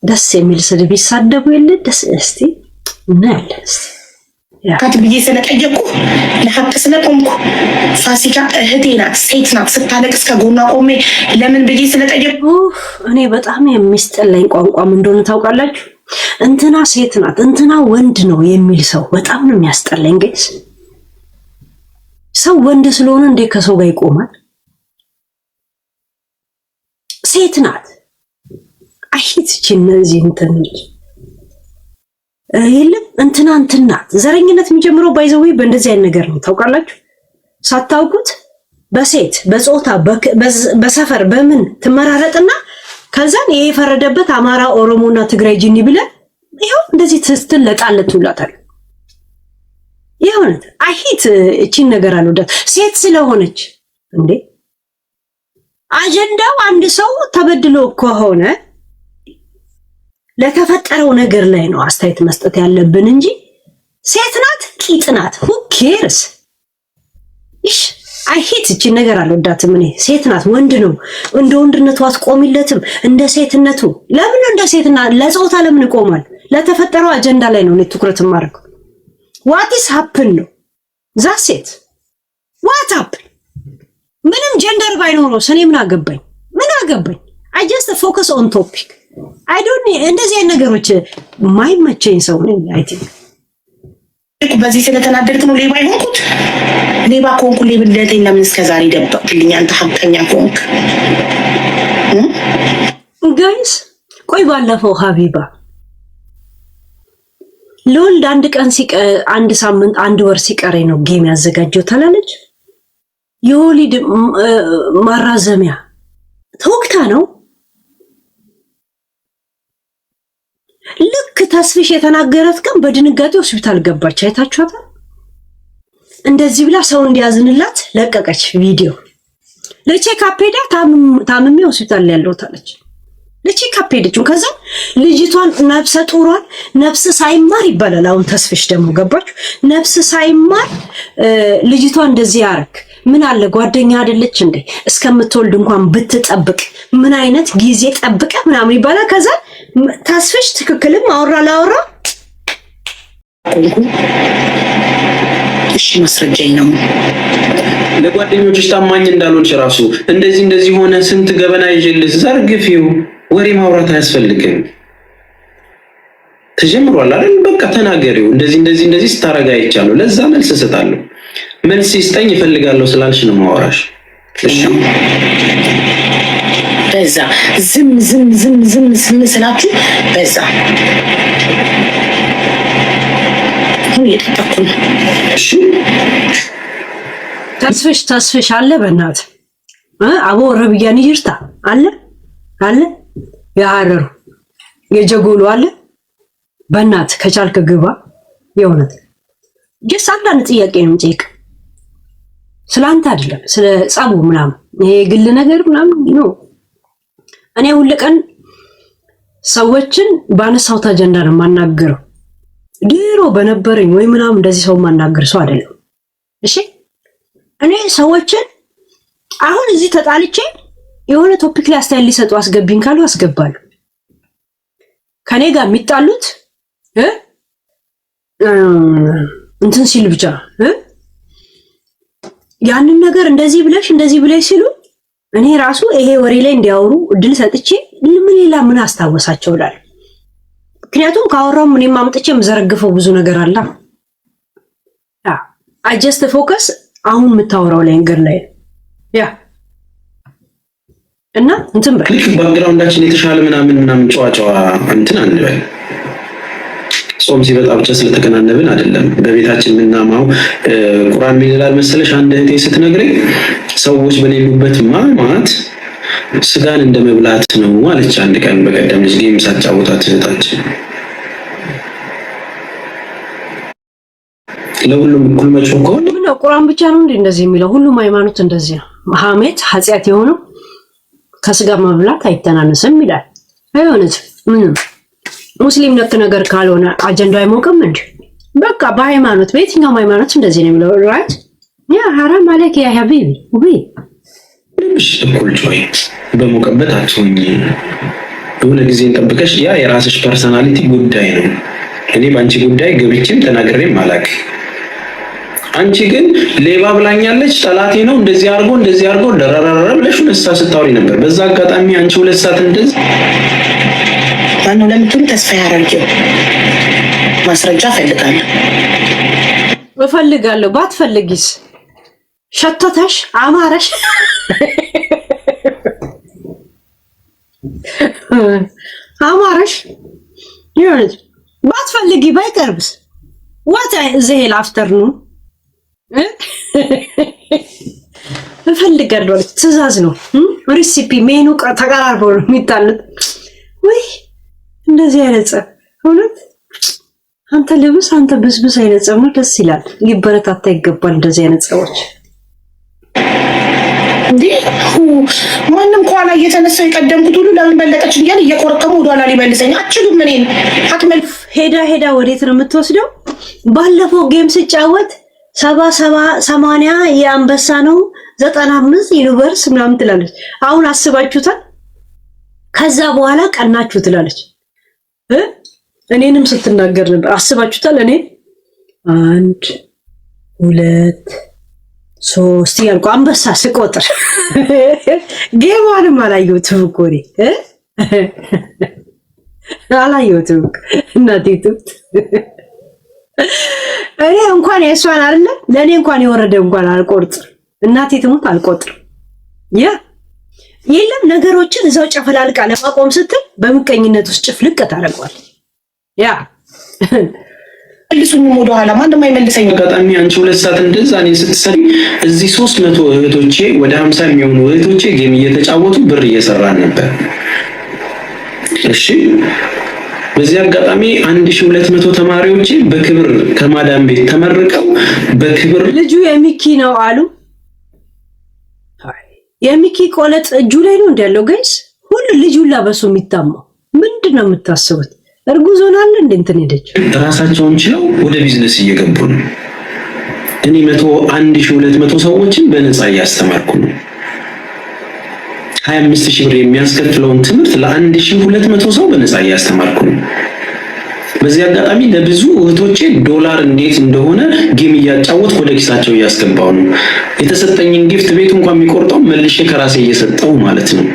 ደስ የሚል ስድብ ይሳደቡ የለ ደስ እስቲ እናያለን። ካት ብዬ ስለጠየቁ ለሐቅ ስለቆምኩ ፋሲካ እህቴ ናት፣ ሴት ናት። ስታለቅስ ከጎኗ ቆሜ ለምን ብዬ ስለጠየቁ እኔ በጣም የሚስጠላኝ ቋንቋም እንደሆነ ታውቃላችሁ። እንትና ሴት ናት እንትና ወንድ ነው የሚል ሰው በጣም ነው የሚያስጠላኝ። ጋይስ ሰው ወንድ ስለሆነ እንዴ ከሰው ጋር ይቆማል? ሴት ናት አይት እነዚህ እንትኖች የለም እንትና ዘረኝነት የሚጀምረው ባይዘው በእንደዚህ አይነት ነገር ነው ታውቃላችሁ። ሳታውቁት በሴት በጾታ በሰፈር በምን ትመራረጥና ከዛን ይሄ የፈረደበት አማራ ኦሮሞና ትግራይ ጂኒ ብለ ይሄው እንደዚህ ትለጣለቱላታል። ይሄውነት አይት እቺን ነገር አልወዳት ሴት ስለሆነች እንዴ አጀንዳው አንድ ሰው ተበድሎ ከሆነ ለተፈጠረው ነገር ላይ ነው አስተያየት መስጠት ያለብን እንጂ ሴት ናት ቂጥ ናት who cares እሺ አይሄት እቺ ነገር አልወዳትም። እኔ ሴት ናት ወንድ ነው እንደ ወንድነቱ አትቆሚለትም እንደ ሴትነቱ ለምን እንደ ሴትና ለጾታ ለምን ይቆማል? ለተፈጠረው አጀንዳ ላይ ነው ትኩረት ማድረግ። what is happen ነው that set what happen ምንም ጀንደር ባይኖረው እኔ ምን አገባኝ I just focus on topic I don't need እንደዚህ አይነት ነገሮች ማይመቸኝ ሰው ነኝ። አይ ቲንክ በዚህ ስለተናደድክ ነው ሌባ ይሆንኩት። ሌባ ኮንኩ ሌብነቴን ለምን እስከዛሬ ደበቅልኝ? አንተ ሐቀኛ ኮንክ ጋይስ። ቆይ ባለፈው ሀቢባ ለወልድ አንድ ሳምንት አንድ ወር ሲቀረኝ ነው ጌም ያዘጋጀው ታላለች። የወሊድ ማራዘሚያ ተወክታ ነው ልክ ተስፍሽ የተናገረት ቀን በድንጋጤ ሆስፒታል ገባች። አይታችኋታል? እንደዚህ ብላ ሰው እንዲያዝንላት ለቀቀች ቪዲዮ። ለቼክአፕ ሄዳ ታምሜ ሆስፒታል ላይ ያለሁት አለች። ለቼክአፕ ሄደችው። ከዛ ልጅቷን ነፍሰ ጡሯን ነፍስ ሳይማር ይባላል። አሁን ተስፍሽ ደግሞ ገባችሁ? ነፍስ ሳይማር ልጅቷን እንደዚህ ያረክ ምን አለ ጓደኛ አይደለች እንዴ እስከምትወልድ እንኳን ብትጠብቅ ምን አይነት ጊዜ ጠብቀ ምናምን ይባላል። ከዛ ተስፍሽ ትክክልም አወራ ላወራ እሺ ማስረጃኝ ነው። ለጓደኞችሽ ታማኝ እንዳልሆንሽ ራሱ እንደዚህ ሆነ ስንት ገበና ይዤልሽ ዘርግፊው። ወሬ ማውራት አያስፈልግም። ተጀምሯል አይደል? በቃ ተናገሪው። እንደዚህ ስታረጋ አይቻለሁ። ለዛ መልስ እሰጣለሁ። መልስ ይስጠኝ ይፈልጋለሁ ስላልሽ ነው ማወራሽ። እሺ በዛ ዝም ስላችሁ በዛ እሺ ተስፍሽ አለ በእናት አቦ ረብያን ይርታ አለ ያረሩ የጀጎሉ አለ በእናት ከቻልክ ግባ። የእውነት ጀስ አንዳንድ ጥያቄ ነው የምጠይቅ ስላንተ አይደለም ስለ ጻቡ ምናምን ይሄ ግል ነገር ምናምን ነው። እኔ ሁሉ ቀን ሰዎችን ባነሳው አጀንዳ ነው ማናገረው። ድሮ በነበረኝ ወይ ምናምን እንደዚህ ሰው ማናገር ሰው አይደለም። እሺ እኔ ሰዎችን አሁን እዚህ ተጣልቼ የሆነ ቶፒክ ላይ አስተያየት ሊሰጡ አስገቢኝ ካሉ አስገባለሁ። ከኔ ጋር የሚጣሉት እንትን ሲል ብቻ ያንን ነገር እንደዚህ ብለሽ ሲሉ እኔ ራሱ ይሄ ወሬ ላይ እንዲያወሩ እድል ሰጥቼ ምን አስታወሳቸው ይላል። ምክንያቱም ካወራው ምንም ማምጥቼ መዘረግፈው ብዙ ነገር አለ። I just focus አሁን የምታወራው ላይ እንግር ላይ ያ እና እንትን ባክግራውንዳችን የተሻለ ምናምን ጨዋጨዋ እንትን አንበል። ጾም ሲበጣ ብቻ ስለተከናነብን አይደለም። በቤታችን ምናማው ቁርአን ምን ይላል መሰለሽ? አንድ እህቴ ስትነግረኝ ሰዎች በሌሉበት ማማት ስጋን እንደመብላት ነው አለች። አንድ ቀን በቀደም ልጅ ጌም ሳጫወታት እህታችን ለሁሉም እኩል መጮህ ከሆነ ነው ቁርአን ብቻ ነው እንደዚህ የሚለው? ሁሉም ሃይማኖት እንደዚህ ነው። ሐሜት ኃጢአት የሆነው ከስጋ መብላት አይተናነስም ይላል። አይሆንስ ምንም ሙስሊም ነክ ነገር ካልሆነ አጀንዳው አይሞቅም እንዴ? በቃ በሃይማኖት በየትኛው ሃይማኖት እንደዚህ ነው የሚለው ራይት? ያ حرام عليك يا حبيبي ወይ ምንሽ እኩል ጮይ በሞቀበት አትሆኝ። የሆነ ጊዜን ጠብቀሽ ያ የራስሽ ፐርሰናሊቲ ጉዳይ ነው። እኔ በአንቺ ጉዳይ ገብቼም ተናግሬም አላውቅም። አንቺ ግን ሌባ ብላኛለች፣ ጠላቴ ነው፣ እንደዚህ አድርጎ ደረረረ ብለሽ 2 ሰዓት ስታወሪ ነበር። በዛ አጋጣሚ አንቺ 2 ሰዓት እንደዚህ ማነው ለምትሉ ተስፋ ያደርገው ማስረጃ እፈልጋለሁ። ባትፈልጊስ ሸተተሽ አማረሽ አማረሽ ይሁን። ባትፈልጊ ባይቀርብስ what ዘሄል አፍተርኑን እፈልጋለሁ። ትዕዛዝ ነው ሪሲፒ ሜኑ ተቀራርቦ ነው የሚጣሉት። ወይ እንደዚህ አይነት ጸብ እውነት አንተ ልብስ አንተ ብስብስ አይነት ጸብ ነው። ደስ ይላል፣ ሊበረታታ ይገባል እንደዚህ አይነት ጸቦች። እንዴ ማንም ከኋላ እየተነሳው የቀደምኩት ሁሉ ለምን በለጠች እያለ እየቆረቀሙ ወደኋላ ሊመልሰኝ አትችሉም። ምን አትመል ሄዳ ወዴት ነው የምትወስደው? ባለፈው ጌም ስጫወት 70 የአንበሳ ነው 95 ዩኒቨርስ ምናምን ትላለች። አሁን አስባችሁታል? ከዛ በኋላ ቀናችሁ ትላለች። እኔንም ስትናገር ነበር። አስባችሁታል? እኔ 1 2 3 ያልኩ አንበሳ ስቆጥር ጌማንም አላየሁትም እኮ እኔ አላየሁትም እናቴቱ እኔ እንኳን የሷን አይደለም ለኔ እንኳን የወረደ እንኳን አልቆርጥም። እናቴ ትሙት አልቆጥርም። የለም ነገሮችን እዛው ጨፈላልቃ ለማቆም ስትል በምቀኝነት ውስጥ ጭፍልቅ ታደርገዋል። መልሱኝ ወደ ኋላ ማንም አይመልሰኝ። አጋጣሚ አንቺ 2 ሰዓት እንደዛ እኔ ስትሰሪ እዚህ 300 እህቶቼ ወደ 50 የሚሆኑ እህቶቼ ጌም እየተጫወቱ ብር እየሰራን ነበር። እሺ በዚህ አጋጣሚ 1200 ተማሪዎች በክብር ከማዳም ቤት ተመርቀው በክብር ልጁ የሚኪ ነው አሉ። የሚኪ ቆለጥ እጁ ላይ ነው እንዳለው ጋይስ ሁሉ ልጁ ላበሱ የሚታማው ምንድነው የምታስቡት? እርጉዝ ሆናለ እንትን ሄደች ራሳቸውን ችለው ወደ ቢዝነስ እየገቡ ነው። እኔ 1200 ሰዎችን በነፃ እያስተማርኩ ነው። 25000 ብር የሚያስከፍለውን ትምህርት ለ1200 ሰው በነፃ እያስተማርኩ ነው። በዚህ አጋጣሚ ለብዙ እህቶቼ ዶላር እንዴት እንደሆነ ጌም እያጫወት ወደ ኪሳቸው እያስገባው ነው። የተሰጠኝን ጊፍት ቤት እንኳን የሚቆርጠው መልሼ ከራሴ እየሰጠው ማለት ነው።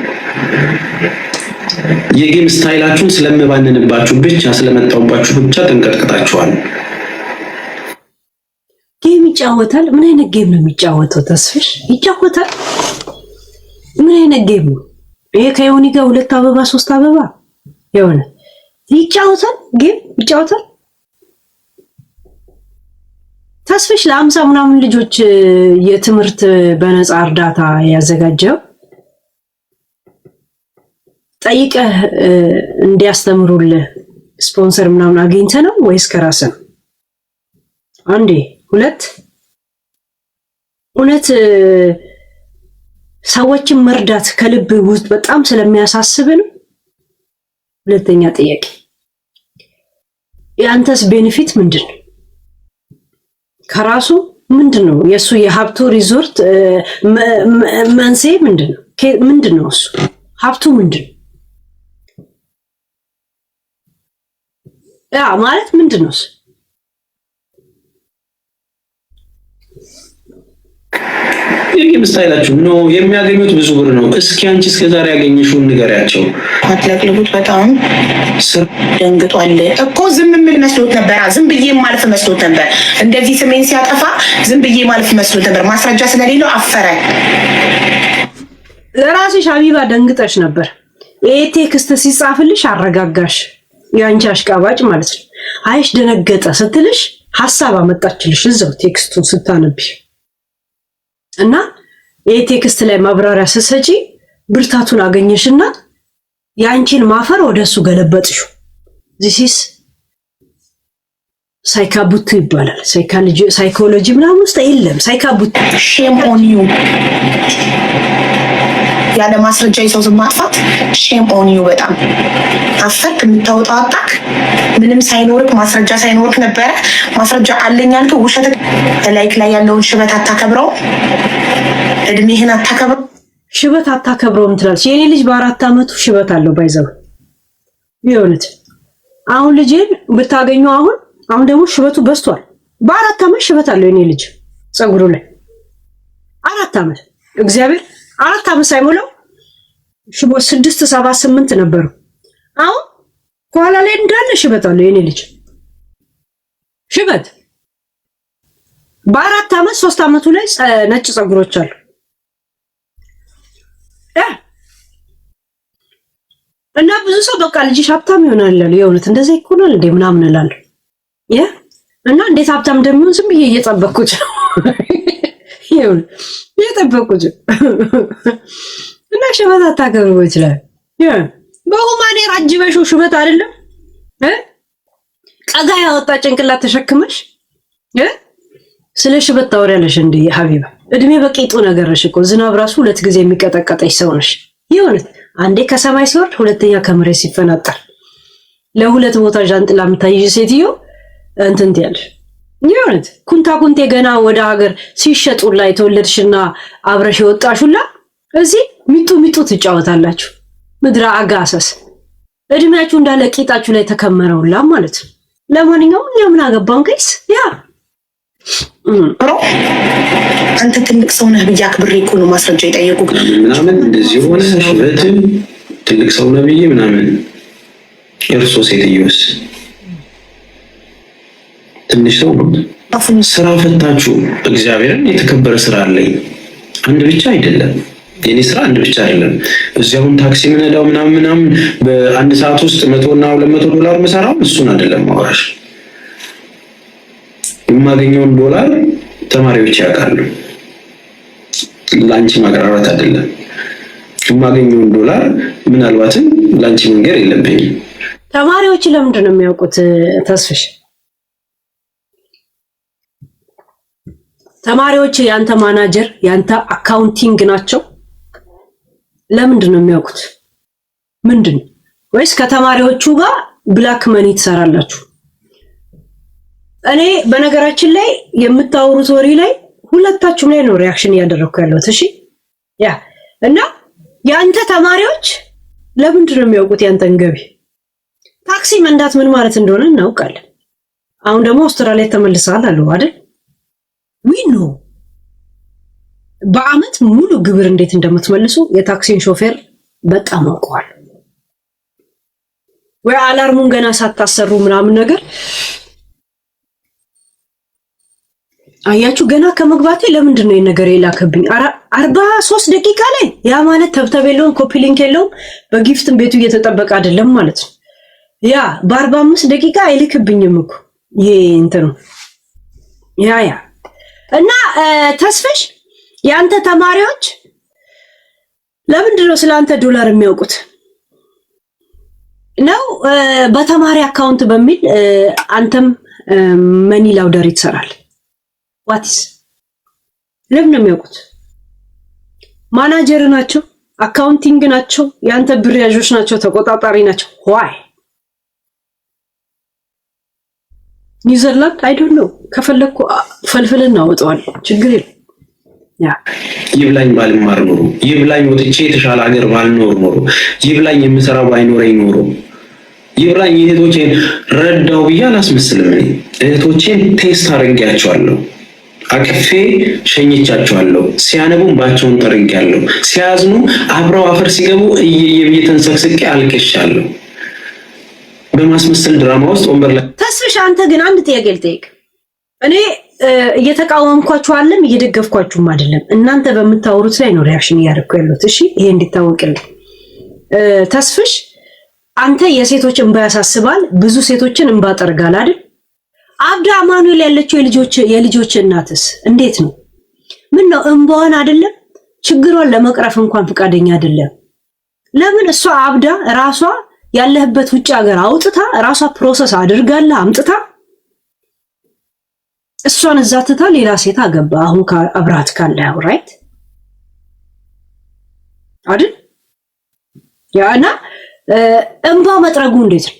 የጌም ስታይላችሁን ስለምባንንባችሁ ብቻ ስለመጣውባችሁ ብቻ ተንቀጥቅጣችኋል። ጌም ይጫወታል። ምን አይነት ጌም ነው የሚጫወተው? ተስፍሽ ይጫወታል። ምን አይነት ጌም ነው ይሄ? ከዮኒ ጋር 2 አበባ 3 አበባ የሆነ ይጫወታል። ጌም ይጫወታል። ተስፍሽ ለ50 ምናምን ልጆች የትምህርት በነፃ እርዳታ ያዘጋጀው ጠይቀህ እንዲያስተምሩልህ ስፖንሰር ምናምን አግኝተህ ነው ወይስ ከራስህ ነው? አንዴ 2 እውነት ሰዎችን መርዳት ከልብ ውስጥ በጣም ስለሚያሳስብ ነው? ሁለተኛ ጥያቄ የአንተስ ቤኔፊት ምንድነው? ከራሱ ምንድነው? የሱ የሀብቱ ሪዞርት መንስኤ ምንድነው? ምንድነው እሱ ሀብቱ ምንድነው? ማለት ምንድነው እሱ? የጌም ስታይላችሁ ነው የሚያገኙት ብዙ ብር ነው። እስኪ አንቺ እስከዛሬ ያገኘሽውን ንገሪያቸው። አትለቅልቁት። በጣም ደንግጧል እኮ ዝም ምን መስሎት ነበር? ዝም ብዬ ማለፍ መስሎት ነበር። እንደዚህ ስሜን ሲያጠፋ ዝም ብዬ ማለፍ መስሎት ነበር። ማስረጃ ስለሌለው አፈረ። ለራስሽ ሀቢባ ደንግጠሽ ነበር። ይሄ ቴክስት ሲጻፍልሽ አረጋጋሽ። ያንቺ አሽቃባጭ ማለት ነው። አይሽ ደነገጠ ስትልሽ ሐሳብ አመጣችልሽ እዛው ቴክስቱን ስታነብሽ እና ይሄ ቴክስት ላይ ማብራሪያ ስትሰጪ ብርታቱን አገኘሽና ያንቺን ማፈር ወደሱ ገለበጥሽው። this is ሳይካቡቱ ይባላል። ሳይኮሎጂ ምናምን ውስጥ የለም ሳይካቡቱ። ሼም ኦን ዩ ያለ ማስረጃ የሰው ስም ማጥፋት ሼም ኦን ዩ። በጣም አፈክ የምታወጣው አጣክ ምንም ሳይኖርክ ማስረጃ ሳይኖርክ ነበረ ማስረጃ አለኝ ያልከው ውሸት። ላይክ ላይ ያለውን ሽበት አታከብረው፣ እድሜህን አታከብረው። ሽበት አታከብረውም ትላለች። የኔ ልጅ በ4 ዓመቱ ሽበት አለው ባይዘው የእውነት አሁን ልጄን ብታገኙ አሁን ደግሞ ሽበቱ በዝቷል። በ4 ዓመት ሽበት አለው የኔ ልጅ ፀጉሩ ላይ 4 ዓመት እግዚአብሔር 4 ዓመት ሳይሞላው ሽበት 6 7 8 ነበሩ። አሁን ከኋላ ላይ እንዳለ ሽበት አለው የኔ ልጅ ሽበት በ4 ዓመት 3 ዓመቱ ላይ ነጭ ፀጉሮች አሉ። እና ብዙ ሰው በቃ ልጅሽ ሀብታም ይሆናል ይላል። የእውነት እንደዚህ ይኮናል እንዴ ምናምን እላለሁ። እና እንዴት ሀብታም እንደሚሆን ዝም ብዬ እየጠበቅኩት ነው። ይኸውልህ እየጠበቅኩት እና ሽበት አታገርቦ ይችላል። በሁማኔር አጅበሽው ሽበት አይደለም ቀጋ ያወጣ ጭንቅላት ተሸክመሽ ስለ ሽበት ታወሪያለሽ እንዴ ሀቢባ? እድሜ በቂጡ ነገርሽ እኮ ዝናብ ራሱ 2 ጊዜ የሚቀጠቀጠሽ ሰው ነሽ። የእውነት አንዴ ከሰማይ ሲወርድ ሁለተኛ ከመሬት ሲፈናጠር ለ2 ቦታ ዣንጥላ የምታይሽ ሴትዮ እንትን ትያለሽ። የእውነት ኩንቴ ገና ወደ ሀገር ሲሸጡላ የተወለድሽና አብረሽ የወጣሹላ እዚህ ሚጡ ትጫወታላችሁ። ምድረ አጋሰስ እድሜያችሁ እንዳለ ቂጣችሁ ላይ ተከመረውላ ማለት ነው። ለማንኛውም እኛ ምን አገባን ጋይስ? አንተ ትልቅ ሰው ነህ ብዬ አክብሬ እኮ ነው ማስረጃ የጠየቁት ምናምን እንደዚህ ሆነ ሽበት ትልቅ ሰው ነህ ብዬ ምናምን። እርሶ ሴትዮስ ትንሽ ሰው ነው? ስራ ፈታችሁ እግዚአብሔርን የተከበረ ስራ አለኝ። አንድ ብቻ አይደለም የኔ ስራ አንድ ብቻ አይደለም። እዚያውን ታክሲ ምነዳው ምናምን በአንድ ሰዓት ውስጥ $100 እና $200 መሰራው እሱን አይደለም ማውራሽ። የማገኘውን ዶላር ተማሪዎች ያውቃሉ። ላንቺ ማቅራራት አይደለም። የማገኘውን ዶላር ምናልባትም ላንቺ መንገር የለብኝም። ተማሪዎች ለምንድን ነው የሚያውቁት? ተስፍሽ ተማሪዎች ያንተ ማናጀር ያንተ አካውንቲንግ ናቸው። ለምንድን ነው የሚያውቁት? ምንድን ወይስ ከተማሪዎቹ ጋር ብላክ መኒ ትሰራላችሁ? እኔ በነገራችን ላይ የምታወሩት ወሬ ላይ ሁለታችሁም ላይ ነው ሪአክሽን እያደረኩ ያለሁት። እሺ እና ያንተ ተማሪዎች ለምንድን ነው የሚያውቁት ያንተን ገቢ? ታክሲ መንዳት ምን ማለት እንደሆነ እናውቃለን። አሁን ደግሞ አውስትራሊያ ተመልሰሃል አሉ አይደል? ዊኖ በአመት ሙሉ ግብር እንዴት እንደምትመልሱ የታክሲን ሾፌር በጣም አውቀዋል። ወይ አላርሙን ገና ሳታሰሩ ምናምን ነገር አያችሁ። ገና ከመግባቴ ለምንድን ነው የነገር የላከብኝ 43 ደቂቃ ላይ? ያ ማለት ተብተብ የለውም ኮፒ ሊንክ የለውም በጊፍትም ቤቱ እየተጠበቀ አይደለም ማለት ነው። ያ በ45 ደቂቃ አይልክብኝም እኮ ይሄ እንትን ነው። ያ እና ተስፍሽ ያንተ ተማሪዎች ለምንድን ነው ስለአንተ ዶላር የሚያውቁት? ነው በተማሪ አካውንት በሚል አንተም መኒ ላውደሪ ትሰራል። ዋትስ ለምን ነው የሚያውቁት? ማናጀር ናቸው፣ አካውንቲንግ ናቸው፣ ያንተ ብር ያዦች ናቸው፣ ተቆጣጣሪ ናቸው። ዋይ ኒዘርላንድ አይ ዶንት ኖ ከፈለኩ ፈልፍልና አወጣዋል፣ ችግር የለም። ይብላኝ ባልማር ኖሮ፣ ይብላኝ ወጥቼ የተሻለ ሀገር ባልኖር ኖሮ፣ ይብላኝ የምሰራው ባይኖረኝ ኖሮ፣ ይብላኝ እህቶቼን ረዳው ብዬ አላስመስልም። እህቶቼን ቴስት አድርጌያቸዋለሁ፣ አቅፌ ሸኝቻቸዋለሁ፣ ሲያነቡም ባቸውን ጠርጌያለሁ፣ ሲያዝኑ አብረው አፈር ሲገቡ እየየ ተንሰቅስቄ አልቅሻለሁ። በማስመሰል ድራማ ውስጥ ወንበር ላይ ተስፍሽ፣ አንተ ግን አንድ ጥያቄ ልጠይቅ። እኔ እየተቃወምኳችኋለም እየደገፍኳችሁም አይደለም። እናንተ በምታወሩት ላይ ነው ሪአክሽን እያደረኩ ያለሁት። እሺ ይሄ እንዲታወቅልኝ። ተስፍሽ አንተ የሴቶች እንባ ያሳስባል፣ ብዙ ሴቶችን እንባ ጠርጋል አይደል? አብዳ አማኑኤል ያለችው የልጆች እናትስ እንዴት ነው? ምን ነው እንባዋን አይደለም ችግሯን ለመቅረፍ እንኳን ፈቃደኛ አይደለም። ለምን እሷ አብዳ ራሷ ያለህበት ውጭ ሀገር አውጥታ ራሷ ፕሮሰስ አድርጋላ አምጥታ እሷን እዛ ትታ ሌላ ሴት አገባ። አሁን አብራት ካለ ራይት አይደል? ያና እንባ መጥረጉ እንዴት ነው?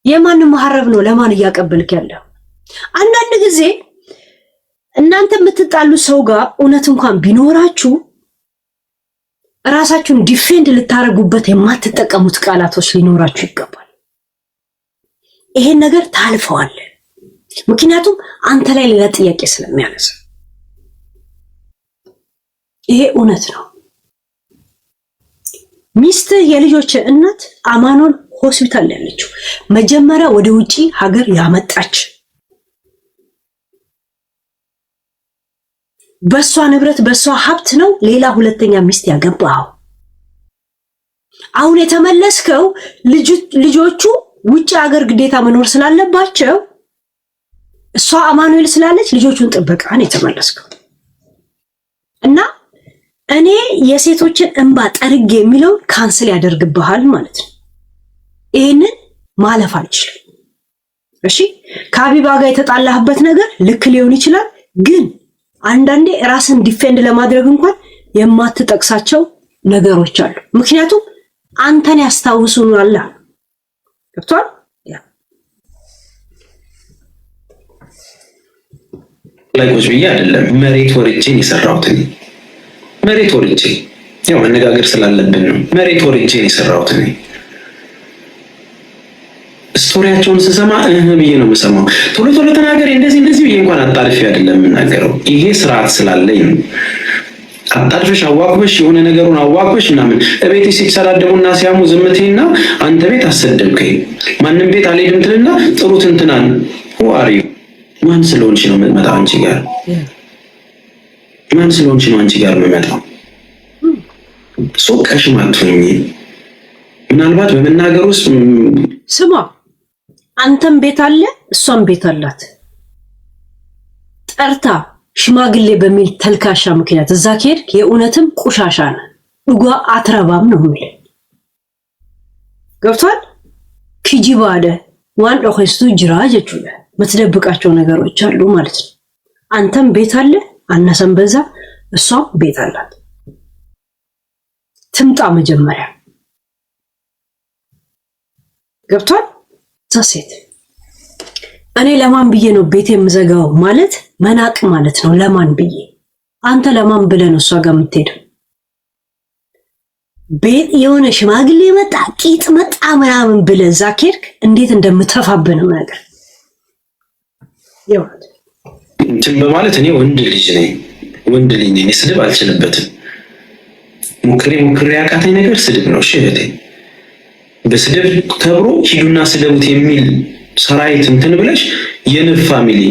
የማን መሐረብ ነው? ለማን እያቀበልክ ያለው? አንዳንድ ጊዜ እናንተ የምትጣሉ ሰው ጋር እውነት እንኳን ቢኖራችሁ ራሳችሁን ዲፌንድ ልታረጉበት የማትጠቀሙት ቃላቶች ሊኖራችሁ ይገባል። ይሄን ነገር ታልፈዋል። ምክንያቱም አንተ ላይ ሌላ ጥያቄ ስለሚያነሳ ይሄ እውነት ነው። ሚስትህ የልጆች እናት አማኑኤል ሆስፒታል ያለችው መጀመሪያ ወደ ውጪ ሀገር ያመጣች በሷ ንብረት በሷ ሀብት ነው ሌላ ሁለተኛ ሚስት ያገባው። አሁን የተመለስከው ልጆቹ ውጪ ሀገር ግዴታ መኖር ስላለባቸው እሷ አማኑኤል ስላለች ልጆቹን ጥበቃ ነው የተመለስከው። እና እኔ የሴቶችን እንባ ጠርጌ የሚለው ካንስል ያደርግብሃል ማለት ነው። ይሄንን ማለፍ አልችልም። እሺ ከሀቢባ ጋር የተጣላህበት ነገር ልክ ሊሆን ይችላል፣ ግን አንዳንዴ ራስን ዲፌንድ ለማድረግ እንኳን የማትጠቅሳቸው ነገሮች አሉ። ምክንያቱም አንተን ያስታውሱናል። ገብቷል? ላይቆች ብዬ አይደለም መሬት ወርጄን የሰራሁት መሬት ወርጄ ያው መነጋገር ስላለብን ነው። መሬት ወርጄን የሰራሁት ስቶሪያቸውን ስሰማ ብዬ ነው የምሰማው። ቶሎ ቶሎ ተናገር እንደዚህ ብዬ እንኳን አጣርፌ አይደለም የምናገረው። ይሄ ስርዓት ስላለኝ ነው። አጣርፈሽ አዋቅበሽ የሆነ ነገሩን አዋቅበሽ ምናምን እቤት ሲሰዳደቡና ሲያሙ ዝምቴና አንተ ቤት አሰደብከኝ ማንም ቤት አልሄድም ትልና ጥሩት እንትናን ዋሪ ማን ስለሆንሽ ነው የምመጣው አንቺ ጋር? ማን ስለሆንሽ ነው አንቺ ጋር የምመጣው? ሶቀሽ ማጥቶኝ ምናልባት በመናገር ውስጥ ስማ፣ አንተም ቤት አለ እሷም ቤት አላት። ጠርታ ሽማግሌ በሚል ተልካሻ ምክንያት እዛ ከሄድክ የእውነትም ቆሻሻ ነህ። እጓ አትረባም ነው የሚል ገብቷል። ኪጂ ባደ ዋን ኦኸስቱ ጅራ ጀቹለ የምትደብቃቸው ነገሮች አሉ ማለት ነው። አንተም ቤት አለ አነሰም በዛ እሷም ቤት አላት። ትምጣ መጀመሪያ ገብቷል። ዛሴት እኔ ለማን ብዬ ነው ቤት የምዘጋው ማለት መናቅ ማለት ነው። ለማን ብዬ አንተ ለማን ብለህ ነው እሷ ጋር የምትሄደው? ቤት የሆነ ሽማግሌ መጣ ቂጥ መጣ ምናምን ብለህ እዛ ከሄድክ እንዴት እንደምተፋብህ ነው ነገር ይወት እንትን በማለት እኔ ወንድ ልጅ ነኝ። ስድብ አልችልበትም። ሙክሬ ያቃተኝ ነገር ስድብ ነው። እሺ እህቴ በስድብ ከብሮ ሂዱና ስደቡት የሚል ሰራዊት እንትን ብለሽ የንብ ፋሚሊ።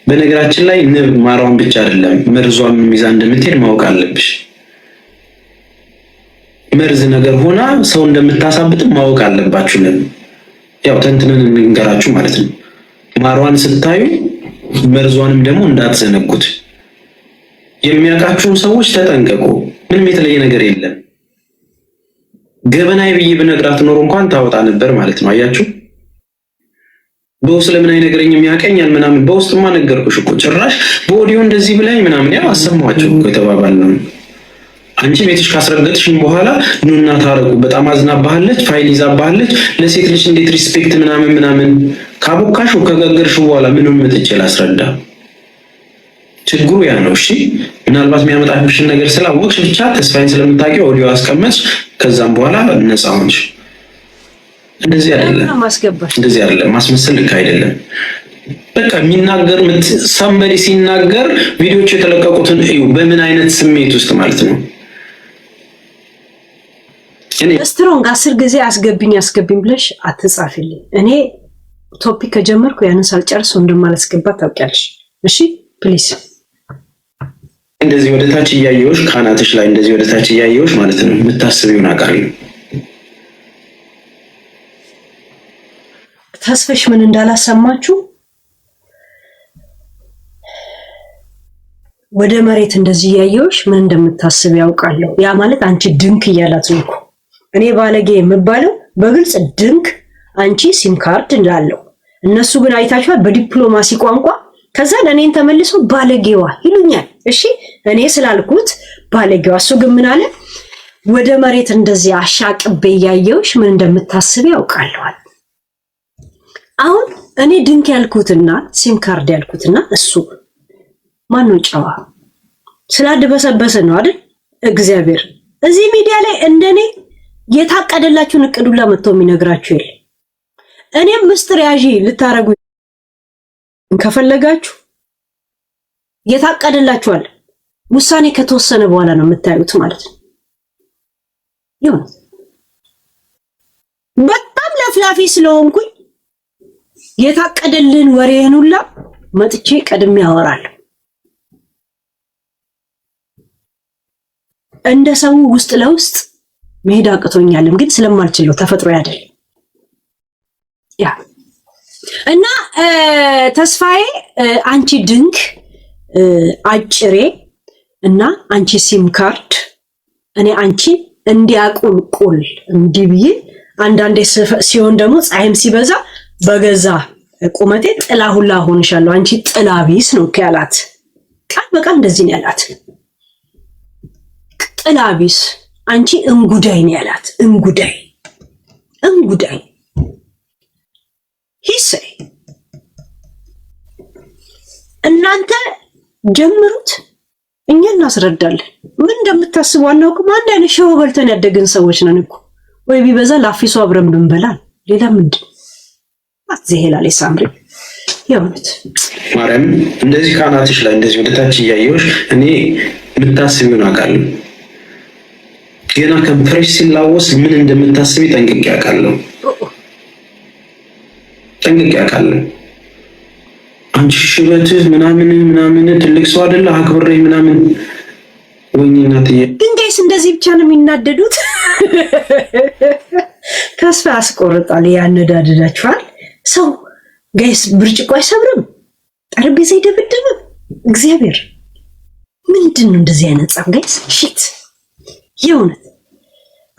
በነገራችን ላይ ንብ ማራውን ብቻ አይደለም መርዟም ሚዛ እንደምትሄድ ማወቅ አለብሽ። መርዝ ነገር ሆና ሰው እንደምታሳብጥ ማወቅ አለባችሁ። ንብ ያው ተንትነን እንንገራችሁ ማለት ነው። ማሯን ስታዩ መርዟንም ደግሞ እንዳትዘነጉት። የሚያውቃችሁን ሰዎች ተጠንቀቁ። ምንም የተለየ ነገር የለም። ገበናይ ብዬ ብነግራት ኖሮ እንኳን ታወጣ ነበር ማለት ነው። አያችሁ በውስጥ ለምን አይነግረኝም ያቀኛል ምናምን። በውስጥማ ነገርኩሽ እኮ ጭራሽ በኦዲዮ እንደዚህ ብላኝ ምናምን ያው አሰማኋቸው እኮ የተባባልነው። አንቺ ቤትሽ ካስረገጥሽኝ በኋላ ኑና ታረቁ በጣም አዝናባሃለች፣ ፋይል ይዛባሃለች። ለሴት ልጅ እንዴት ሪስፔክት ምናምን ካቦካሽ ከገገርሽ በኋላ ምንም መጥቼ ላስረዳ። ችግሩ ያ ነው። እሺ ምናልባት የሚያመጣብሽን ነገር ስላወቅሽ ብቻ ተስፋዬን ስለምታውቂው ኦዲዮ አስቀመጥሽ፣ ከዛም በኋላ ነፃ ሆንሽ። እንደዚህ አይደለም ማስመሰል ልክ አይደለም። በቃ የሚናገር ሰንበዲ ሲናገር ቪዲዮዎች የተለቀቁትን እዩ፣ በምን አይነት ስሜት ውስጥ ማለት ነው። እኔ ስትሮንግ 10 ጊዜ አስገብኝ ብለሽ አትጻፊልኝ። እኔ ቶፒክ ከጀመርኩ ያንን ሳልጨርስ እንደማላስገባ ታውቂያለሽ። እሺ ፕሊዝ እንደዚህ ወደ ታች እያየሁሽ ካናትሽ ላይ እንደዚህ ወደ ታች እያየሁሽ ማለት ነው የምታስቢውን አውቃለሁ። ተስፈሽ ምን እንዳላሰማችሁ ወደ መሬት እንደዚህ እያየሁሽ ምን እንደምታስብ ያውቃለሁ። ያ ማለት አንቺ ድንክ እያላት ነው እኮ። እኔ ባለጌ የምባለው በግልጽ ድንክ፣ አንቺ ሲም ካርድ እንዳለው። እነሱ ግን አይታችኋል በዲፕሎማሲ ቋንቋ። ከዛ ለኔን ተመልሶ ባለጌዋ ይሉኛል። እሺ እኔ ስላልኩት ባለጌዋ፣ እሱ ግን ምን አለ? ወደ መሬት እንደዚህ አሻቅቤ እያየሁሽ ምን እንደምታስብ ያውቃለሁ። አሁን እኔ ድንክ ያልኩትና ሲም ካርድ ያልኩትና እሱ ማነው ጨዋ? ስላደበሰበሰ ነው አይደል? እግዚአብሔር እዚህ ሚዲያ ላይ እንደኔ የታቀደላችሁን እቅዱላ መጥቶ የሚነግራችሁ የለ። እኔም ምስጥር ያዢ ልታረጉ ከፈለጋችሁ የታቀደላችኋል። ውሳኔ ከተወሰነ በኋላ ነው የምታዩት ማለት ነው። ይሁን በጣም ለፍላፊ ስለሆንኩኝ የታቀደልን ወሬን ሁላ መጥቼ ቀድሜ ያወራለሁ። እንደ ሰው ውስጥ ለውስጥ መሄድ አቅቶኛልም፣ ግን ስለማልችለው ተፈጥሮ አይደል ያ እና ተስፋዬ አንቺ ድንክ አጭሬ እና አንቺ ሲም ካርድ እኔ አንቺ እንዲያቁልቁል እንዲብይ አንዳንዴ ሲሆን ደግሞ ፀሐይም ሲበዛ በገዛ ቁመቴ ጥላ ሁላ ሆንሻለሁ። አንቺ ጥላ ቢስ ነው ያላት። ቃል በቃል እንደዚህ ነው ያላት። ጥላ ቢስ አንቺ እንጉዳይ ነው ያላት። እንጉዳይ ሂሴ እናንተ ጀምሩት፣ እኛ እናስረዳለን። ምን እንደምታስቡ አናውቅም። አንድ አይነት ሸው በልተን ያደግን ሰዎች ነን እኮ። ወይ ቢበዛ ላፊሱ አብረን ብንበላል። ሌላ ምንድን አትዘሄላለ ሳምሪ የእውነት ማርያም እንደዚህ ካናትሽ ላይ እንደዚህ ወደታች እያየሁሽ እኔ የምታስቢውን አውቃለሁ። ገና ከንፈርሽ ሲላወስ ምን እንደምታስቢ ጠንቅቄ አውቃለሁ። አንቺ ሽበትህ ምናምን ትልቅ ሰው አይደለ አክብሬ ምናምን ወይኔ እናትዬ። ግን ጋይስ እንደዚህ ብቻ ነው የሚናደዱት። ተስፋ ያስቆርጣል፣ ያነዳድዳችኋል። ሰው ጋይስ ብርጭቆ አይሰብርም፣ ጠረጴዛ አይደበድብም። እግዚአብሔር ምንድን ነው እንደዚህ አይነት ጸብ ጋይስ? ሽት የእውነት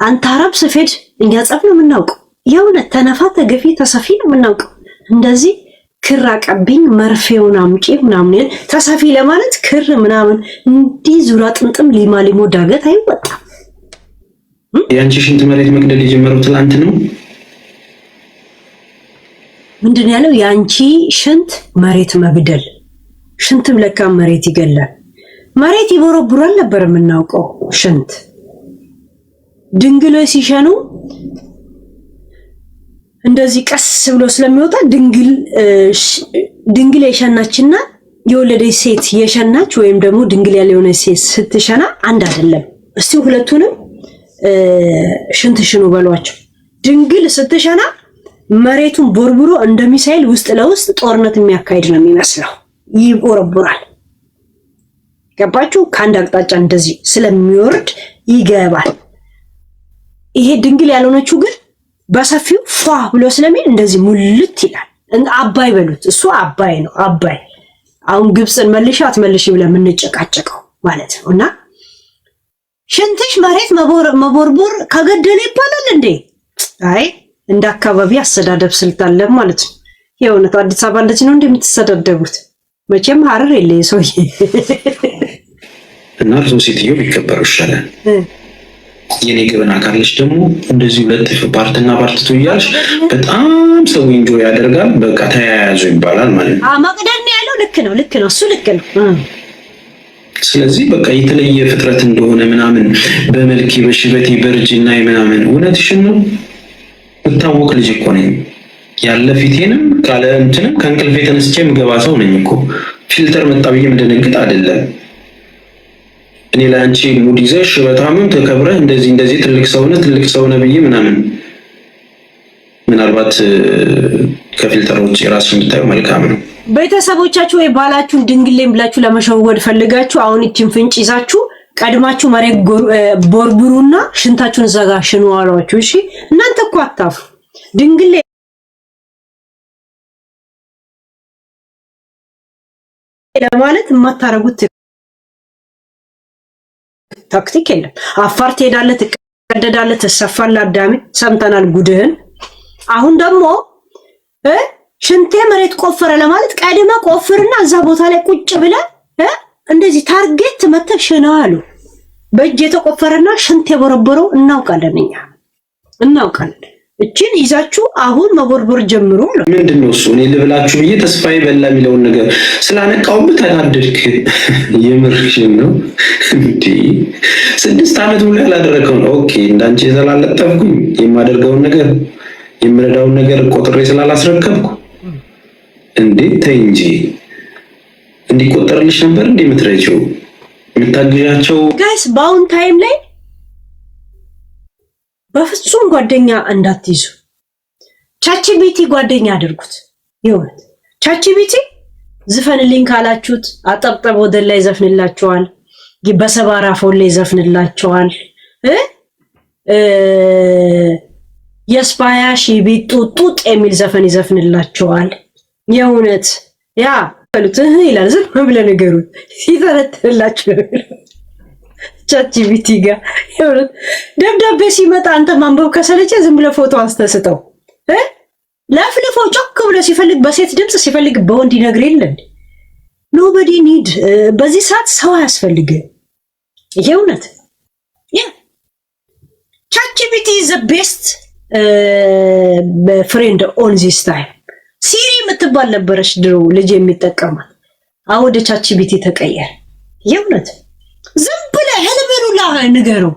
አንተ አረብ ስፌድ እኛ ጸብ ነው የምናውቀው። የእውነት ተነፋ ተገፊ ተሰፊ ነው የምናውቀው። እንደዚህ ክር አቀብኝ መርፌውን አምጪ ምናምን ተሰፊ ለማለት ክር ምናምን እንዲህ ዙራ ጥምጥም ሊሞ ዳገት አይወጣም። ያንቺ ሽንት መሬት መቅደል የጀመረው ትላንት ነው። ምንድን ያለው? ያንቺ ሽንት መሬት መግደል። ሽንትም ለካ መሬት ይገላል። መሬት ይቦረቡራል ነበር የምናውቀው። ሽንት ድንግሎች ሲሸኑ እንደዚህ ቀስ ብሎ ስለሚወጣ ድንግል የሸናችና የወለደች ሴት የሸናች ወይም ደግሞ ድንግል ያልሆነ ሴት ስትሸና አንድ አይደለም። እስቲ ሁለቱንም ሽንት ሽኑ በሏቸው። ድንግል ስትሸና መሬቱን ቦርቡሮ እንደሚሳይል ውስጥ ለውስጥ ጦርነት የሚያካሂድ ነው የሚመስለው። ይቦረቡራል። ገባችሁ? ከአንድ አቅጣጫ እንደዚህ ስለሚወርድ ይገባል። ይሄ ድንግል ያልሆነችው ግን በሰፊው ፏ ብሎ ስለሚል እንደዚህ ሙልት ይላል። አባይ በሉት፣ እሱ አባይ ነው። አባይ አሁን ግብፅን መልሽ አትመልሽ ብለን የምንጨቃጨቀው ማለት ነው። እና ሽንትሽ መሬት መቦርቦር ከገደለ ይባላል እንዴ? አይ እንደ አካባቢ አስተዳደብ ስልጣን ማለት ነው። የእውነት አዲስ አበባ እንደዚህ ነው እንደምትሰዳደቡት። መቼም ሀረር የለ ሰውዬ እና እርሶ ሴትዮ ቢከበሩ ይሻላል። የኔ ግብና ካለች ደግሞ እንደዚህ ሁለት ፓርትና ፓርት እያልሽ በጣም ሰው ኢንጆይ ያደርጋል። በቃ ተያያዙ ይባላል ማለት ነው። መቅደል ነው ያለው። ልክ ነው እሱ ልክ ነው። ስለዚህ በቃ የተለየ ፍጥረት እንደሆነ ምናምን በመልኬ በሽበቴ በእርጅና ምናምን እውነትሽን ነው። ብታወቅ ልጅ እኮ ነኝ። ያለ ፊቴንም ካለ እንትንም ከእንቅልፌ ተነስቼ የምገባ ሰው ነኝ እኮ። ፊልተር መጣ ብዬ የምደነግጥ አይደለም። እኔ ለአንቺ ሙድ ይዘሽ በጣምም ተከብረህ እንደዚህ ትልቅ ሰው ነህ ብዬ ምናምን ምናልባት ከፊልተር ውጭ ራስሽን ብታዩ መልካም ነው። ቤተሰቦቻችሁ ወይ ባላችሁን ድንግሌን ብላችሁ ለመሸወድ ፈልጋችሁ አሁን እቺን ፍንጭ ይዛችሁ ቀድማችሁ መሬት ቦርቡሩና ሽንታችሁን ዘጋ ሽኑ አሏችሁ። እሺ እናንተ እኮ አታፉ። ድንግሌ ለማለት የማታረጉት ታክቲክ የለም። አፋር ትሄዳለህ፣ ትቀደዳለህ፣ ትሰፋለህ። አዳሜ ሰምተናል ጉድህን። አሁን ደግሞ ሽንቴ መሬት ቆፈረ ለማለት ቀድመ ቆፍርና እዛ ቦታ ላይ ቁጭ ብለህ እንደዚህ ታርጌት መተህ ሽና አሉ። በእጅ የተቆፈረና ሽንት የቦረቦረው እናውቃለን፣ እኛ እናውቃለን። እቺን ይዛችሁ አሁን መቦርቦር ጀምሩ ነው። ምንድነው እሱ? እኔ ልብላችሁ ብዬ ተስፋዬ በላ የሚለውን ነገር ስላነቃውብህ ተናደድክ? የምርሽን ነው እንዴ? 6 ዓመት ሙሉ ያላደረገው ነው። ኦኬ እንዳንቺ ዘላለጠፍኩኝ የማደርገውን ነገር የምረዳውን ነገር ቆጥሬ ስላላስረከብኩ እንዴ? ተይ እንጂ እንዲቆጠርልሽ ነበር እንዴ የምትረጂው የምታግዣቸው? ጋይስ በአሁን ታይም ላይ በፍጹም ጓደኛ እንዳትይዙ። ቻቺቢቲ ጓደኛ አድርጉት። ይሁን ቻቺቢቲ ዝፈንልኝ ካላችሁት አጠብጠብ ወደ ላይ ዘፍንላችኋል። በሰባራ ፎል ላይ ዘፍንላችኋል። የስፓያሽ ቤት ጡጥ የሚል ዘፈን ይዘፍንላችኋል። የእውነት ያ ፈሉት ይላል። ዝም ብለ ነገሩ ሲተረትላችሁ ቻቺቢቲ ጋር ይሁን። ደብዳቤ ሲመጣ አንተ ማንበብ ከሰለቸ ዝም ብለ ፎቶ አስተስተው ለፍልፎ ጮክ ብለ ሲፈልግ በሴት ድምጽ ሲፈልግ በወንድ ይነግር የለን። ኖበዲ ኒድ በዚህ ሰዓት ሰው አያስፈልግም። ይሄውነት ያ ቻቺቢቲ ኢዝ ዘ ቤስት ፍሬንድ ኦን ዚስ ታይም። ሲሪ የምትባል ነበረች ድሮ ልጅ የሚጠቀማት። አሁን ወደ ቻቺቢቲ ተቀየረ። ይሄውነት ዝም ብለ ህልምኑ ንገረው።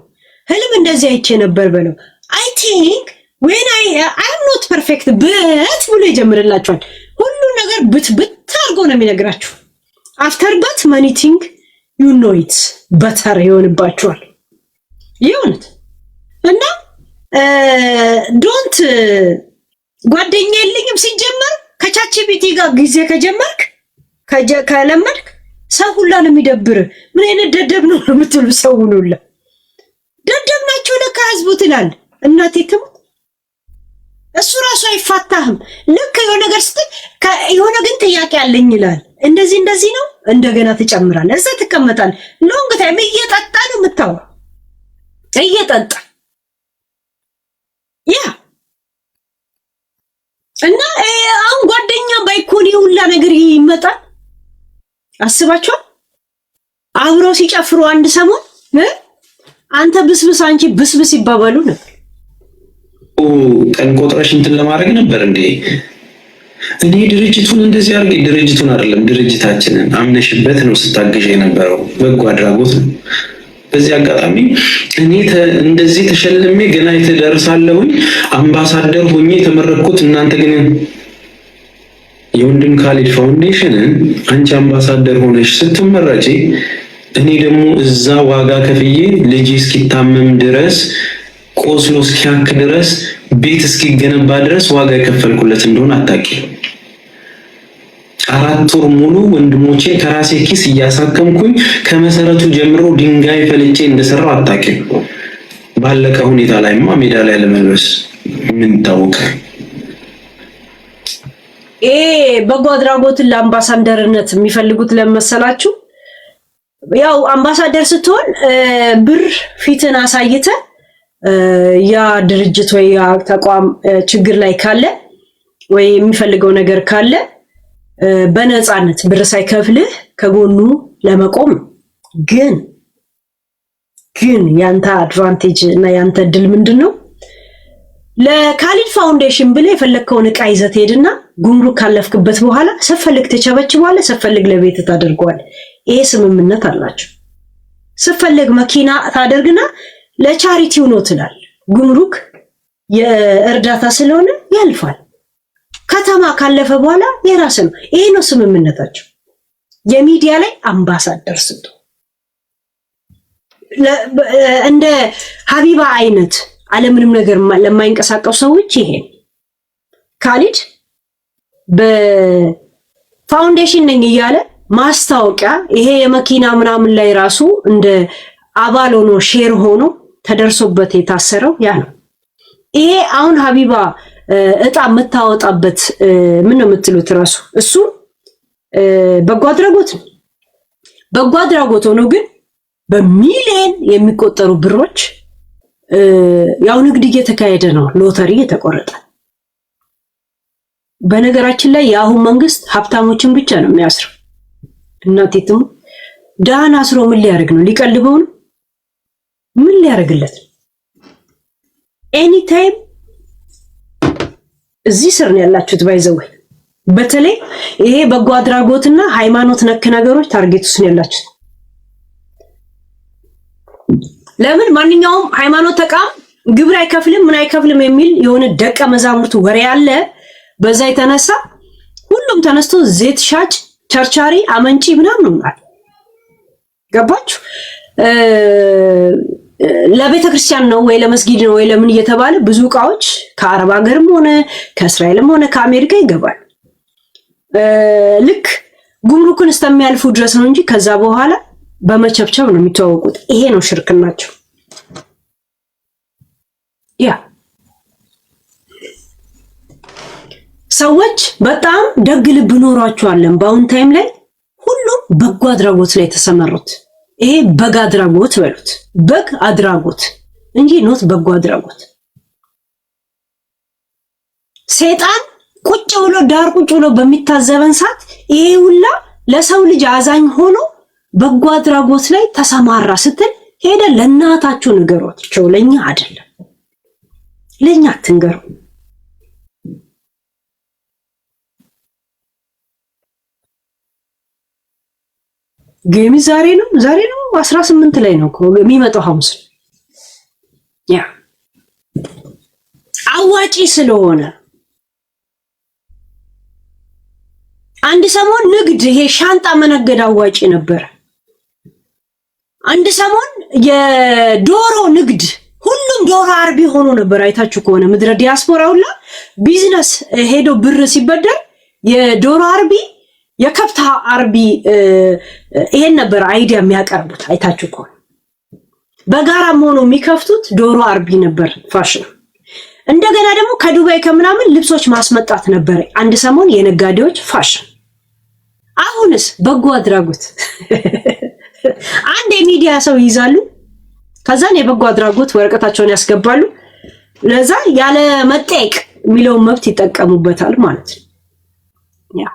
ህልም እንደዚህ አይቼ ነበር በለው። አይ ቲንክ when I'm not perfect but ብሎ ይጀምርላችኋል። ሁሉ ነገር ብት አድርጎ ነው የሚነግራችሁ። after but many things you know it better ይሆንባችኋል። ይሁንት እና ዶንት ጓደኛ የለኝም ሲጀመር ከቻቺቢቲ ጋር ጊዜ ከጀመርክ ከለመድክ ሰው ሁላ ነው የሚደብር። ምን አይነት ደደብ ነው የምትሉ ሰው ሁላ ደደብ ናቸው ለካ ህዝቡ ትላል። እናቴ ትሙት እሱ ራሱ አይፋታህም። ልክ የሆነ ነገር ስትል የሆነ ግን ጥያቄ አለኝ ይላል። እንደዚህ ነው እንደገና ትጨምራለህ። እዛ ትቀመጣለህ። ሎንግ ታይም እየጠጣ ነው የምታወራው። እየጠጣ ያ እና አሁን ጓደኛ ባይኮን ሁላ ነገር ይመጣል። አስባችኋል? አብረው ሲጨፍሩ አንድ ሰሞን አንተ ብስብስ አንቺ ብስብስ ይባባሉ ነበር። ቀን ቆጥረሽ እንትን ለማድረግ ነበር እንዴ? እኔ ድርጅቱን እንደዚህ አድርጌ ድርጅቱን አይደለም ድርጅታችንን አምነሽበት ነው ስታገዥ የነበረው። በጎ አድራጎት ነው። በዚህ አጋጣሚ እኔ እንደዚህ ተሸልሜ ገና የተደርሳለሁኝ አምባሳደር ሆኜ የተመረኩት፣ እናንተ ግን የወንድም ካሊድ ፋውንዴሽንን አንቺ አምባሳደር ሆነሽ ስትመረጪ እኔ ደግሞ እዛ ዋጋ ከፍዬ ልጅ እስኪታመም ድረስ ቆስሎ እስኪያክ ድረስ ቤት እስኪገነባ ድረስ ዋጋ የከፈልኩለት እንደሆነ አታውቂ። 4 ወር ሙሉ ወንድሞቼ ከራሴ ኪስ እያሳከምኩኝ ከመሰረቱ ጀምሮ ድንጋይ ፈልጬ እንደሰራው አታውቂ። ባለቀ ሁኔታ ላይማ ሜዳ ላይ ለመልበስ ምን ታወቃል? በጎ አድራጎትን ለአምባሳደርነት የሚፈልጉት ለመሰላችሁ ያው አምባሳደር ስትሆን ብር ፊትን አሳይተ ያ ድርጅት ወይ ያ ተቋም ችግር ላይ ካለ ወይ የሚፈልገው ነገር ካለ በነፃነት ብር ሳይከፍልህ ከጎኑ ለመቆም። ግን ያንተ አድቫንቴጅ እና ያንተ ድል ምንድነው? ለካሊድ ፋውንዴሽን ብለህ የፈለከውን ዕቃ ይዘህ ሄድና ጉምሩክ ካለፍክበት በኋላ ሰፈልግ ተቸበችባለህ፣ ሰፈልግ ለቤት ታደርገዋለህ። ይሄ ስምምነት አላችሁ። ሰፈልግ መኪና ታደርግና ለቻሪቲው ነው ትላል። ጉምሩክ የእርዳታ ስለሆነ ያልፋል። ከተማ ካለፈ በኋላ የራስ ነው። ይሄ ነው ስምምነታቸው። የሚዲያ ላይ አምባሳደር ስጡ። እንደ ሀቢባ አይነት ዓለምንም ነገር ለማይንቀሳቀሱ ሰዎች ይሄ ካሊድ በፋውንዴሽን ነኝ እያለ ማስታወቂያ ይሄ የመኪና ምናምን ላይ ራሱ እንደ አባል ሆኖ ሼር ሆኖ ተደርሶበት የታሰረው ያ ነው። ይሄ አሁን ሀቢባ እጣ የምታወጣበት ምን ነው የምትሉት ራሱ እሱ በጎ አድራጎት ነው። በጎ አድራጎት ሆኖ ግን በሚሊዮን የሚቆጠሩ ብሮች ያው ንግድ እየተካሄደ ነው። ሎተሪ እየተቆረጠ። በነገራችን ላይ የአሁን መንግስት ሀብታሞችን ብቻ ነው የሚያስረው። እናቴትም ዳን አስሮ ምን ሊያደርግ ነው? ሊቀልበው ነው? ምን ሊያደርግለት? ኤኒ ታይም እዚህ ስር ነው ያላችሁት። ባይዘው በተለይ ይሄ በጎ አድራጎትና ሃይማኖት ነክ ነገሮች ታርጌት ውስጥ ነው ያላችሁት። ለምን ማንኛውም ሃይማኖት ተቋም ግብር አይከፍልም ምን አይከፍልም የሚል የሆነ ደቀ መዛሙርቱ ወሬ አለ። በዛ የተነሳ ሁሉም ተነስቶ ዘይት ሻጭ፣ ቸርቻሪ፣ አመንጪ ምናምን ነው ማለት ገባችሁ? ለቤተ ክርስቲያን ነው ወይ ለመስጊድ ነው ወይ ለምን እየተባለ ብዙ እቃዎች ከአረብ ሀገርም ሆነ ከእስራኤልም ሆነ ከአሜሪካ ይገባል። ልክ ጉምሩክን እስከሚያልፉ ድረስ ነው እንጂ ከዛ በኋላ በመቸብቸብ ነው የሚተዋወቁት። ይሄ ነው ሽርክናቸው። ያ ሰዎች በጣም ደግ ልብ ኖሯቸዋለን። በአሁን ታይም ላይ ሁሉም በጎ አድራጎት ላይ የተሰማሩት። ይሄ በግ አድራጎት በሉት፣ በግ አድራጎት እንጂ ኖት በጎ አድራጎት። ሰይጣን ቁጭ ብሎ ዳር ቁጭ ብሎ በሚታዘበን ሰዓት ይሄ ሁላ ለሰው ልጅ አዛኝ ሆኖ በጎ አድራጎት ላይ ተሰማራ ስትል ሄደ ለእናታችሁ ንገሯቸው። ለኛ አይደለም፣ ለኛ አትንገሩ። ጌሚ ዛሬ ነው 18 ላይ ነው የሚመጣው ሐሙስ። ያ አዋጪ ስለሆነ አንድ ሰሞን ንግድ ይሄ ሻንጣ መነገድ አዋጪ ነበር። አንድ ሰሞን የዶሮ ንግድ ሁሉም ዶሮ አርቢ ሆኖ ነበር። አይታችሁ ከሆነ ምድረ ዲያስፖራ ሁላ ቢዝነስ ሄዶ ብር ሲበደር የዶሮ አርቢ የከብት አርቢ ይሄን ነበር አይዲያ የሚያቀርቡት። አይታችሁ ከሆነ በጋራም ሆኖ የሚከፍቱት ዶሮ አርቢ ነበር ፋሽን። እንደገና ደግሞ ከዱባይ ከምናምን ልብሶች ማስመጣት ነበር አንድ ሰሞን የነጋዴዎች ፋሽን። አሁንስ በጎ አድራጎት አንድ የሚዲያ ሰው ይይዛሉ፣ ከዛን የበጎ አድራጎት ወረቀታቸውን ያስገባሉ። ለዛ ያለ መጠየቅ የሚለውን መብት ይጠቀሙበታል ማለት ነው። ያ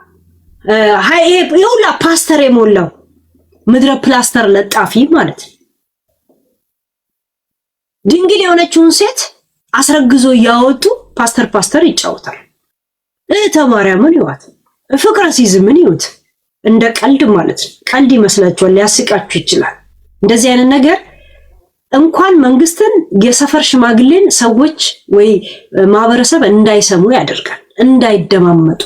ይሁላ ፓስተር የሞላው ምድረ ፕላስተር ለጣፊ ማለት ነው። ድንግል የሆነችውን ሴት አስረግዞ እያወጡ ፓስተር ይጫወታል። ተማሪያምን ይዋት ፍቅረ ሲዝምን ይውት እንደ ቀልድ ማለት ነው። ቀልድ ይመስላችኋል፣ ሊያስቃችሁ ይችላል። እንደዚህ አይነት ነገር እንኳን መንግስትን የሰፈር ሽማግሌን ሰዎች ወይ ማህበረሰብ እንዳይሰሙ ያደርጋል፣ እንዳይደማመጡ።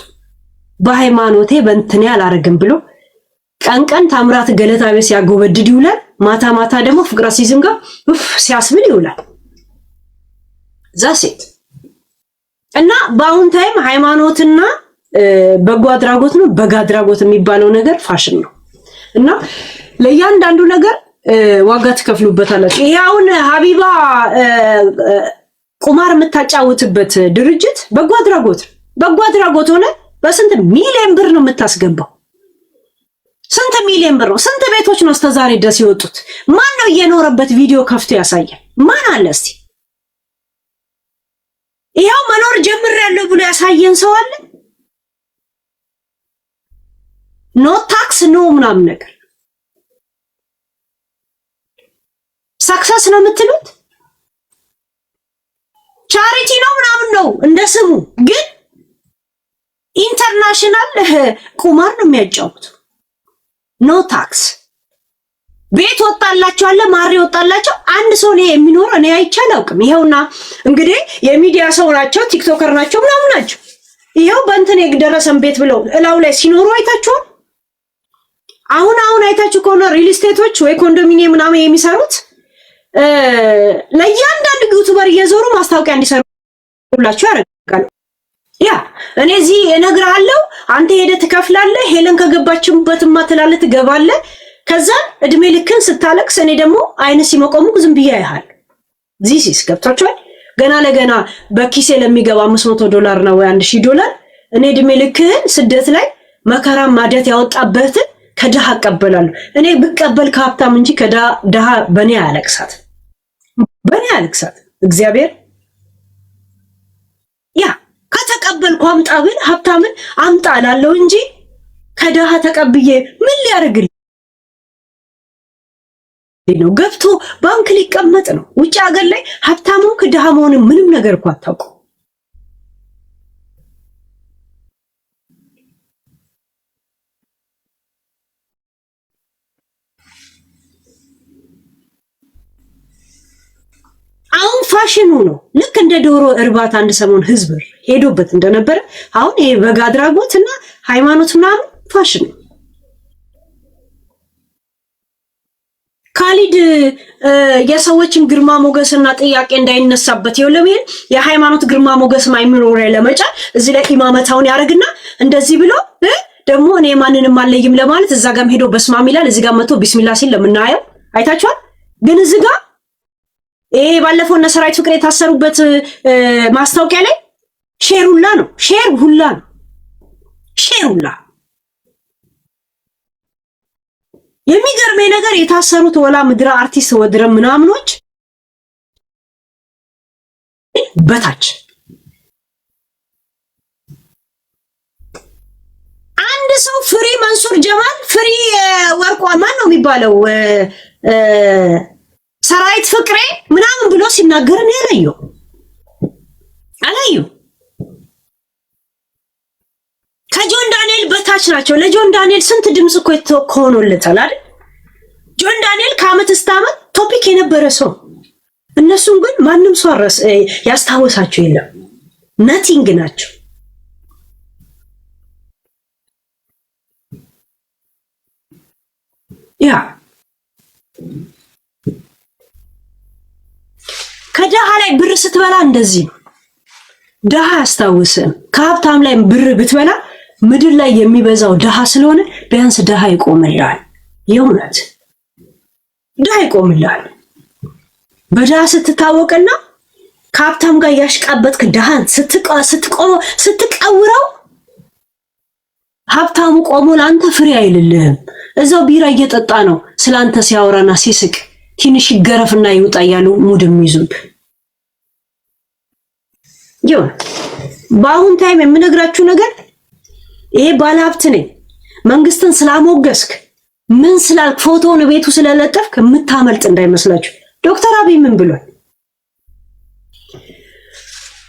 በሃይማኖቴ በእንትኔ አላረግም ብሎ ቀን ታምራት ገለታ ቤት ሲያጎበድድ ይውላል። ማታ ደግሞ ፍቅረ ሲዝም ጋር ሲያስብል ይውላል። ዛሴት እና በአሁን ታይም ሃይማኖትና በጎ አድራጎት ነው። በጎ አድራጎት የሚባለው ነገር ፋሽን ነው እና ለእያንዳንዱ ነገር ዋጋ ትከፍሉበታላችሁ። ይሄ አሁን ሀቢባ ቁማር የምታጫውትበት ድርጅት በጎ አድራጎት ሆነ። በስንት ሚሊዮን ብር ነው የምታስገባው? ስንት ሚሊዮን ብር ነው? ስንት ቤቶች ነው እስከዛሬ ድረስ የወጡት? ማን ነው እየኖረበት ቪዲዮ ከፍቶ ያሳያል? ማን አለ እስቲ? ይሄው መኖር ጀምሬያለሁ ብሎ ያሳየን ሰው አለ? ኖ ታክስ ኖ ምናምን ነገር ሰክሰስ ነው የምትሉት? ቻሪቲ ነው ምናምን ነው እንደ ስሙ፣ ግን ኢንተርናሽናል ቁማር ነው የሚያጫውቱ። ኖ ታክስ ቤት ወጣላቸው አለ፣ ማሪ ወጣላቸው። አንድ ሰው ነው የሚኖር እኔ አይቼ አላውቅም። ይሄውና እንግዲህ የሚዲያ ሰው ናቸው፣ ቲክቶከር ናቸው ምናምን ናቸው። ይሄው በእንትን የደረሰን ቤት ብለው እላው ላይ ሲኖሩ አይታችኋል። አሁን አይታችሁ ከሆነ ሪል ስቴቶች ወይ ኮንዶሚኒየም ምናምን የሚሰሩት ለእያንዳንዱ ዩቲዩበር እየዞሩ ማስታወቂያ እንዲሰሩላችሁ ያደርጋሉ። ያ እኔ እዚህ እነግርሃለሁ፣ አንተ ሄደህ ትከፍላለህ። ሄለን ከገባችበትማ ትላለህ፣ ትገባለህ። ከዛ እድሜ ልክን ስታለቅስ እኔ ደግሞ አይነ ሲመቆሙ ዝም ብዬ ያያል። ዚስ ገብታችኋል። ገና ለገና በኪሴ ለሚገባ $500 ነው ወይ $1000 እኔ እድሜ ልክህን ስደት ላይ መከራ ማደት ያወጣበትን ከድሃ እቀበላለሁ። እኔ ብቀበል ከሀብታም እንጂ ከድሃ በኔ አያለቅሳት። እግዚአብሔር ያ ከተቀበልኩ አምጣ ብል ሀብታምን አምጣ እላለሁ እንጂ ከድሃ ተቀብዬ ምን ሊያደርግልኝ ነው? ገብቶ ባንክ ሊቀመጥ ነው። ውጭ ሀገር ላይ ሀብታሙ ከድሃ መሆን ምንም ነገር እኮ አታውቁ። ፋሽኑ ነው። ልክ እንደ ዶሮ እርባታ አንድ ሰሞን ህዝብ ሄዶበት እንደነበረ አሁን ይሄ በግ አድራጎትና ሃይማኖት ምናምን ፋሽን ነው። ካሊድ የሰዎችን ግርማ ሞገስና ጥያቄ እንዳይነሳበት ይወለምን የሃይማኖት ግርማ ሞገስ ማይምሮሪያ ለመጫን እዚህ ላይ ኢማመታውን ያደርግና እንደዚህ ብሎ ደግሞ እኔ ማንንም አለይም ለማለት እዛ ጋርም ሄዶ በስማም ይላል። እዚህ ጋር መጥቶ ቢስሚላህ ሲል ለምናየው አይታችኋል። ግን እዚህ ጋር ይሄ ባለፈው እነ ሰራዊት ፍቅር የታሰሩበት ማስታወቂያ ላይ ሼር ሁላ ነው። የሚገርመኝ ነገር የታሰሩት ወላ ምድረ አርቲስት ወድረ ምናምኖች በታች አንድ ሰው ፍሪ መንሱር ጀማል ፍሪ ወርቋ ማን ነው የሚባለው ሰራዊት ፍቅሬ ምናምን ብሎ ሲናገርን አላየው ከጆን ዳንኤል በታች ናቸው። ለጆን ዳንኤል ስንት ድምጽ እኮ ተኮኖለታል አይደል? ጆን ዳንኤል ከአመት እስከ አመት ቶፒክ የነበረ ሰው፣ እነሱም ግን ማንም ሰው ያስታወሳቸው የለም። ነቲንግ ናቸው። ያ ከደሃ ላይ ብር ስትበላ እንደዚህ ነው። ደሃ ያስታውስም። ከሀብታም ላይ ብር ብትበላ ምድር ላይ የሚበዛው ደሃ ስለሆነ ቢያንስ ደሃ ይቆምልሃል። የእውነት ደሃ ይቆምልሃል። በደሃ ስትታወቅና ከሀብታም ጋር ያሽቃበጥክ ደሃን ስትቀውረው ሀብታሙ ቆሞ ለአንተ ፍሬ አይልልህም። እዛው ቢራ እየጠጣ ነው ስላንተ ሲያወራና ሲስቅ ትንሽ ይገረፍና ይውጣ ያሉ ሙድም ይዙብ። ይሁን በአሁን ታይም የምነግራችሁ ነገር ይሄ ባለሀብት ነኝ መንግስትን ስላሞገስክ ምን ስላልክ ፎቶውን ቤቱ ስለለጠፍክ የምታመልጥ እንዳይመስላችሁ። ዶክተር አብይ ምን ብሏል?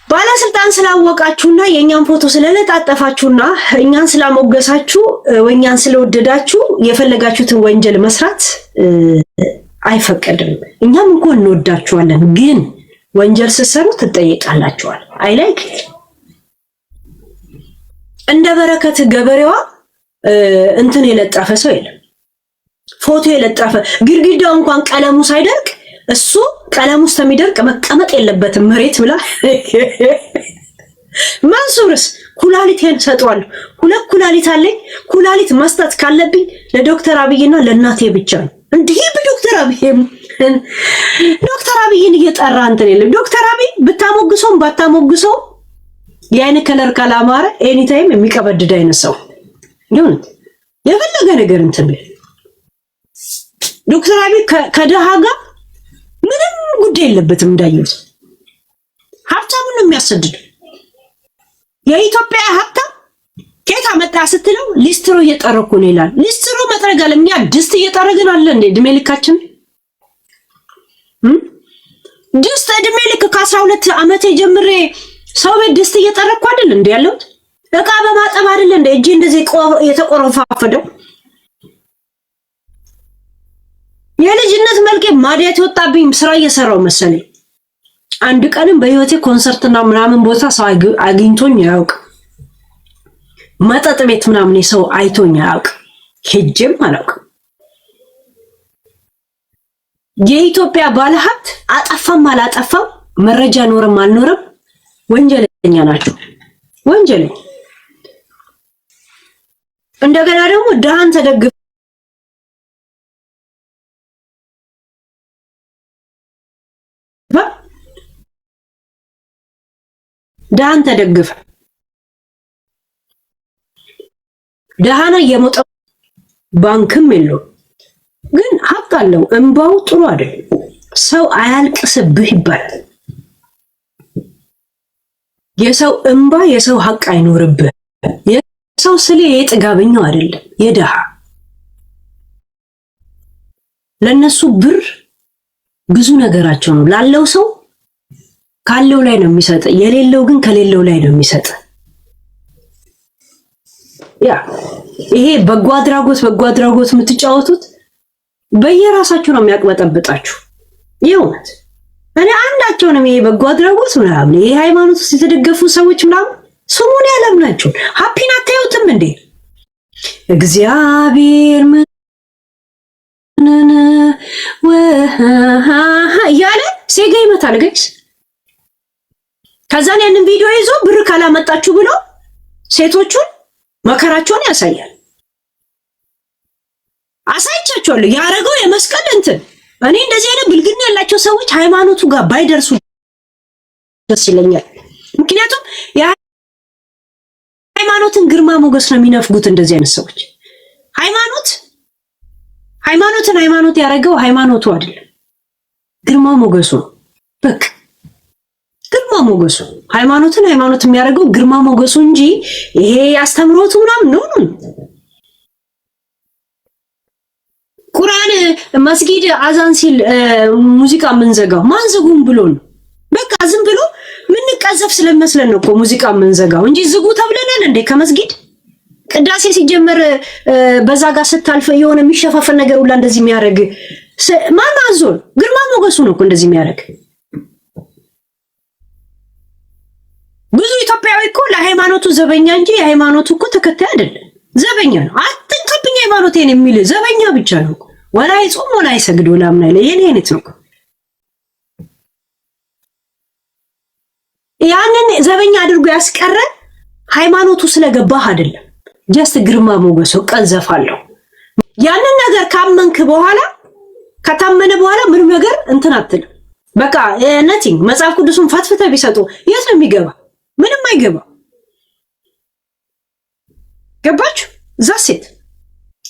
ባለስልጣን ስላወቃችሁና የኛን ፎቶ ስለለጣጠፋችሁና እኛን ስላሞገሳችሁ ወኛን ስለወደዳችሁ የፈለጋችሁትን ወንጀል መስራት አይፈቀድም። እኛም እንኳን እንወዳችኋለን፣ ግን ወንጀል ስትሰሩ ትጠየቃላችኋል። አይ ላይክ እንደ በረከት ገበሬዋ እንትን የለጠፈ ሰው የለም። ፎቶ የለጠፈ ግድግዳው እንኳን ቀለሙ ሳይደርቅ እሱ ቀለሙ እስከሚደርቅ መቀመጥ የለበትም መሬት ብላ መንሱርስ ኩላሊቴን ሰጠዋለሁ። 2 ኩላሊት አለኝ። ኩላሊት መስጠት ካለብኝ ለዶክተር አብይና ለእናቴ ብቻ ነው። እንዲህ በዶክተር አብይን እየጠራ እንትን የለም። ዶክተር አብይ ብታሞግሰውም ባታሞግሰው የአይን ከለር ካላማረ ኤኒ ታይም የሚቀበድድ አይነት ሰው ይሁን የፈለገ ነገር እንትን ዶክተር አብይ ከደሃ ጋር ምንም ጉዳይ የለበትም። እንዳየሁት ሀብታሙን ነው የሚያሰድድ። የኢትዮጵያ ሀብታም ከየት አመጣ ስትለው ሊስትሮ እየጠረኩ ነው ይላል። ሊስትሮ መጥረግ አለ። እኛ ድስት እየጠረግን አለ እንዴ? እድሜ ልካችን ድስት እድሜ ልክ ከ12 ዓመቴ ጀምሬ ሰው ቤት ድስት እየጠረኩ አይደል እንዴ ያለሁት? እቃ በማጠብ አይደል እንዴ እጄ እንደዚህ የተቆረፋፈደው? የልጅነት መልኬ ማዲያት ወጣብኝ ስራ እየሰራው መሰለኝ። አንድ ቀንም በህይወቴ ኮንሰርትና ምናምን ቦታ ሰው አግኝቶኝ አያውቅ። መጠጥ ቤት ምናምን ሰው አይቶኝ አያውቅ። ሄጄም አላውቅም። የኢትዮጵያ ባለሀብት አጠፋም አላጠፋም መረጃ ኖርም አልኖርም ወንጀለኛ ናቸው። ወንጀለኛ እንደገና ደግሞ ደሃን ተደግፈ ደሃን ተደግፈ ደሃና የሞጠ ባንክም የለው ግን ሀብት አለው። እንባው ጥሩ አይደል። ሰው አያልቅስብህ ይባላል። የሰው እንባ የሰው ሀቅ አይኖርብህ። የሰው ስለ የጥጋበኛው አይደለም የደሃ ለነሱ ብር ብዙ ነገራቸው ነው። ላለው ሰው ካለው ላይ ነው የሚሰጥ፣ የሌለው ግን ከሌለው ላይ ነው የሚሰጥ። ያ ይሄ በጎ አድራጎት የምትጫወቱት በየራሳችሁ ነው የሚያቅበጠብጣችሁ። የእውነት እኔ አንዳቸውንም ይሄ በጎ አድራጎት ምናምን ይሄ ሃይማኖት ውስጥ የተደገፉ ሰዎች ምናምን ስሙን ያለምናቸው ሃፒን አታዩትም እንዴ? እግዚአብሔር ምንን እያለ ሴጋ ይመታል ጋይስ። ከዛን ያንን ቪዲዮ ይዞ ብር ካላመጣችሁ ብሎ ሴቶቹን መከራቸውን ያሳያል። አሳይቻቸዋለሁ ያረገው የመስቀል እንትን። እኔ እንደዚህ አይነት ብልግና ያላቸው ሰዎች ሃይማኖቱ ጋር ባይደርሱ ደስ ይለኛል። ምክንያቱም የሃይማኖትን ግርማ ሞገስ ነው የሚነፍጉት እንደዚህ አይነት ሰዎች። ሃይማኖት ያደረገው ሃይማኖቱ አይደለም ግርማ ሞገሱ ነው። በቃ ግርማ ሞገሱ ሃይማኖት የሚያደርገው ግርማ ሞገሱ እንጂ ይሄ አስተምሮቱ ምናምን ነው። ቁርአን መስጊድ አዛን ሲል ሙዚቃ የምንዘጋው ማን ዝጉም ብሎ ነው? በቃ ዝም ብሎ ምንቀዘፍ ስለመስለን ነው እኮ ሙዚቃ የምንዘጋው እንጂ ዝጉ ተብለናል እንዴ? ከመስጊድ ቅዳሴ ሲጀመር በዛ ጋር ስታልፍ የሆነ የሚሸፋፈን ነገር ሁላ እንደዚህ የሚያደርግ ማን አዞን? ግርማ ሞገሱ ነው እኮ እንደዚህ የሚያደርግ። ብዙ ኢትዮጵያዊ እኮ ለሃይማኖቱ ዘበኛ እንጂ የሃይማኖቱ እኮ ተከታይ አይደለም። ዘበኛ ነው። አትንከብኝ ሃይማኖቴን የሚል ዘበኛ ብቻ ነው። ወላ ይጾም ወላ ይሰግድ ወላ ምን አይለ የኔ አይነት ነው። ያንን ዘበኛ አድርጎ ያስቀረ ሃይማኖቱ ስለገባህ አይደለም። ጀስት ግርማ ሞገሱ ቀንዘፋለሁ። ያንን ነገር ካመንክ በኋላ ከታመነ በኋላ ምንም ነገር እንትን አትልም። በቃ ነቲንግ መጽሐፍ ቅዱስን ፈትፍተ ቢሰጡ የት ነው የሚገባ? ምንም አይገባ። ገባችሁ? ዛሴት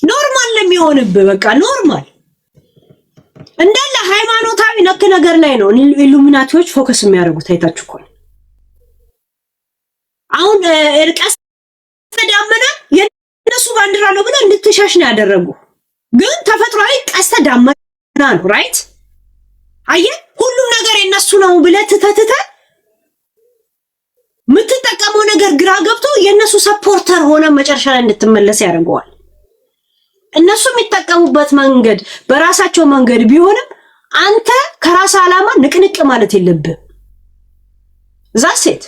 ኖርማል ለሚሆንብህ በቃ ኖርማል እንዳለ ሃይማኖታዊ ነክ ነገር ላይ ነው ኢሉሚናቲዎች ፎከስ የሚያደርጉት። አይታችሁ እኮ አሁን ቀስተ ደመና የነሱ ባንዲራ ነው ብለው እንድትሻሽ ነው ያደረጉ። ግን ተፈጥሯዊ ቀስተ ደመና ነው። ራይት አየህ፣ ሁሉም ነገር የነሱ ነው ብለህ ትተህ የምትጠቀመው ነገር ግራ ገብቶ የነሱ ሰፖርተር ሆነ መጨረሻ ላይ እንድትመለስ ያደርገዋል። እነሱ የሚጠቀሙበት መንገድ በራሳቸው መንገድ ቢሆንም አንተ ከራስ ዓላማ ንቅንቅ ማለት የለብህም። ዛሴት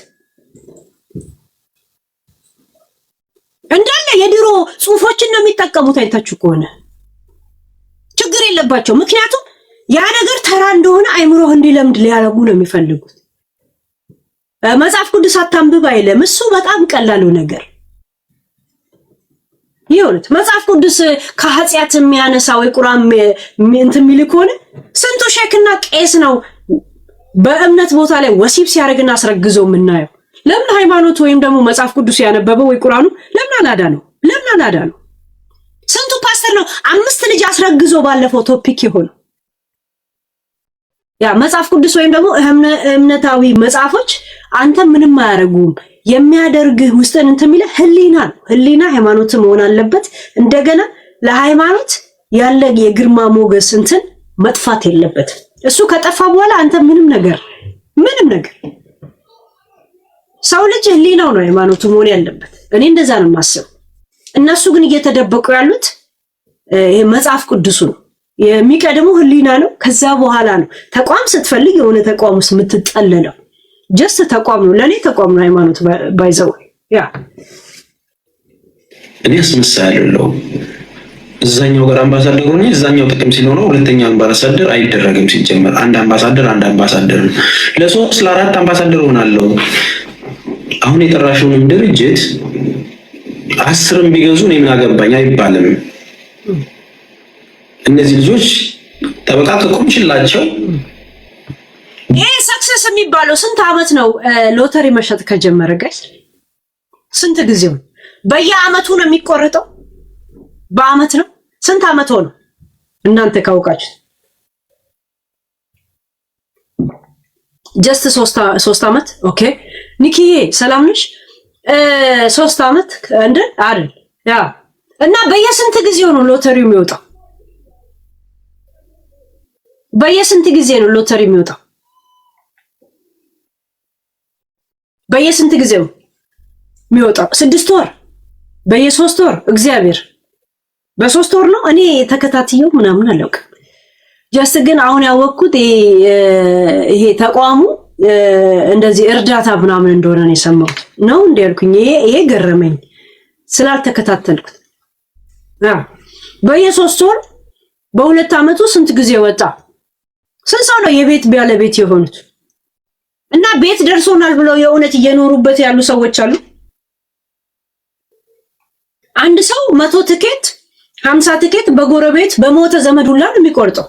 እንዳለ የድሮ ጽሁፎችን ነው የሚጠቀሙት። አይታችሁ ከሆነ ችግር የለባቸው። ምክንያቱም ያ ነገር ተራ እንደሆነ አይምሮህ እንዲለምድ ሊያደርጉ ነው የሚፈልጉት። መጽሐፍ ቅዱስ አታንብብ አይልም። እሱ በጣም ቀላሉ ነገር ይሁንት። መጽሐፍ ቅዱስ ከኃጢአት የሚያነሳ ወይ ቁርአን እንትን የሚል ከሆነ ስንቱ ሼክና ቄስ ነው በእምነት ቦታ ላይ ወሲብ ሲያደርግና አስረግዘው የምናየው። ለምን ሃይማኖት ወይም ደግሞ መጽሐፍ ቅዱስ ያነበበው ወይ ቁርአኑ ለምን አላዳ ነው? ስንቱ ፓስተር ነው 5 ልጅ አስረግዞ ባለፈው ቶፒክ ይሆነው። ያ መጽሐፍ ቅዱስ ወይም ደግሞ እምነታዊ መጽሐፎች አንተ ምንም አያደርጉም። የሚያደርግህ ውስጥን እንትን የሚለ ህሊና ነው። ህሊና ሃይማኖት መሆን አለበት። እንደገና ለሃይማኖት ያለ የግርማ ሞገስ እንትን መጥፋት የለበትም። እሱ ከጠፋ በኋላ አንተ ምንም ነገር ሰው ልጅ ህሊናው ነው ሃይማኖቱ መሆን ያለበት። እኔ እንደዛ ነው የማስበው። እነሱ ግን እየተደበቁ ያሉት ይሄ መጽሐፍ ቅዱሱ ነው። የሚቀድመው ህሊና ነው። ከዛ በኋላ ነው ተቋም ስትፈልግ የሆነ ተቋም ውስጥ የምትጠለለው። ጀስት ተቋም ነው። ለኔ ተቋም ነው ሃይማኖት ባይዘው። ያ እኔ አስመሳለሁ። እዛኛው ጋር አምባሳደር ሆኜ እዛኛው ጥቅም ሲኖረው ሁለተኛ አምባሳደር አይደረግም። ሲጀመር አንድ አምባሳደር ነው። ለሶስት ለአራት አምባሳደር ሆናለሁ። አሁን የጠራሽውን ድርጅት 10 ቢገዙ እኔ ምን አገባኝ አይባልም። እነዚህ ልጆች ጠበቃ ከቆምችላቸው ይሄ ሰክሰስ የሚባለው ስንት አመት ነው? ሎተሪ መሸጥ ከጀመረ ጋይስ ስንት ጊዜው? በየአመቱ ነው የሚቆረጠው? በአመት ነው? ስንት አመት ሆነ እናንተ ካወቃችሁ? ጀስት 3 አመት። ኦኬ ኒኪዬ ሰላም ነሽ? 3 አመት እንደ አይደል? ያ እና በየስንት ጊዜው ነው ሎተሪው የሚወጣው? በየስንት ጊዜ ነው ሎተሪ የሚወጣው? በየስንት ጊዜው የሚወጣው? 6 ወር? በየ3 ወር? እግዚአብሔር በ3 ወር ነው። እኔ ተከታትየው ምናምን አላውቅም። ጀስት ግን አሁን ያወቅኩት ይሄ ተቋሙ እንደዚህ እርዳታ ምናምን እንደሆነ ነው የሰማሁት ነው እንዴ ያልኩኝ። ይሄ ገረመኝ ስላልተከታተልኩት። በየ3 ወር በ2 አመቱ ስንት ጊዜ ወጣ? ስንት ሰው ነው የቤት ባለቤት የሆኑት? እና ቤት ደርሶናል ብለው የእውነት እየኖሩበት ያሉ ሰዎች አሉ። አንድ ሰው 100 ትኬት 50 ትኬት በጎረቤት በሞተ ዘመድ ሁላ ነው የሚቆርጠው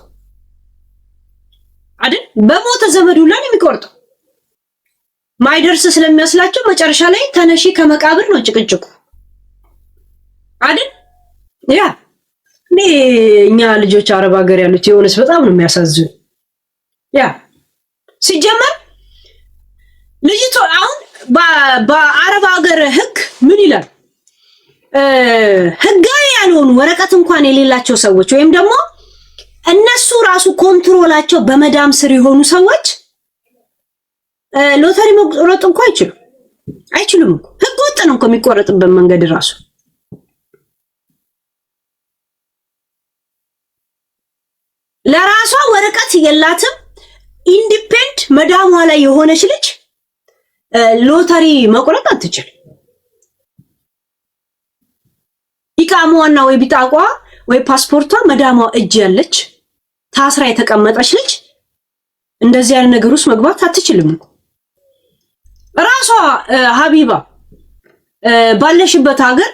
አይደል? በሞተ ዘመድ ሁላ ነው የሚቆርጠው። ማይደርስ ስለሚያስላቸው መጨረሻ ላይ ተነሺ ከመቃብር ነው ጭቅጭቁ አይደል? ያ እኛ ልጆች አረብ ሀገር ያሉት የሆነስ በጣም ነው የሚያሳዝኑ። ያ ሲጀመር ልጅቷ አሁን በአረብ ሀገር ህግ ምን ይላል? ህጋዊ ያልሆኑ ወረቀት እንኳን የሌላቸው ሰዎች ወይም ደግሞ እነሱ ራሱ ኮንትሮላቸው በመዳም ስር የሆኑ ሰዎች ሎተሪ መቁረጥ እንኳን አይችሉም እኮ። ህገ ወጥ ነው እኮ የሚቆረጥበት መንገድ ራሱ። ለራሷ ወረቀት የላትም ኢንዲፔንደንት መዳሟ ላይ የሆነች ልጅ ሎተሪ መቁረጥ አትችል። ኢቃሟና ወይ ቢጣቋ ወይ ፓስፖርቷ መዳሟ እጅ ያለች ታስራ የተቀመጠች ልጅ እንደዚህ ያለ ነገር ውስጥ መግባት አትችልም። ራሷ ሀቢባ ባለሽበት ሀገር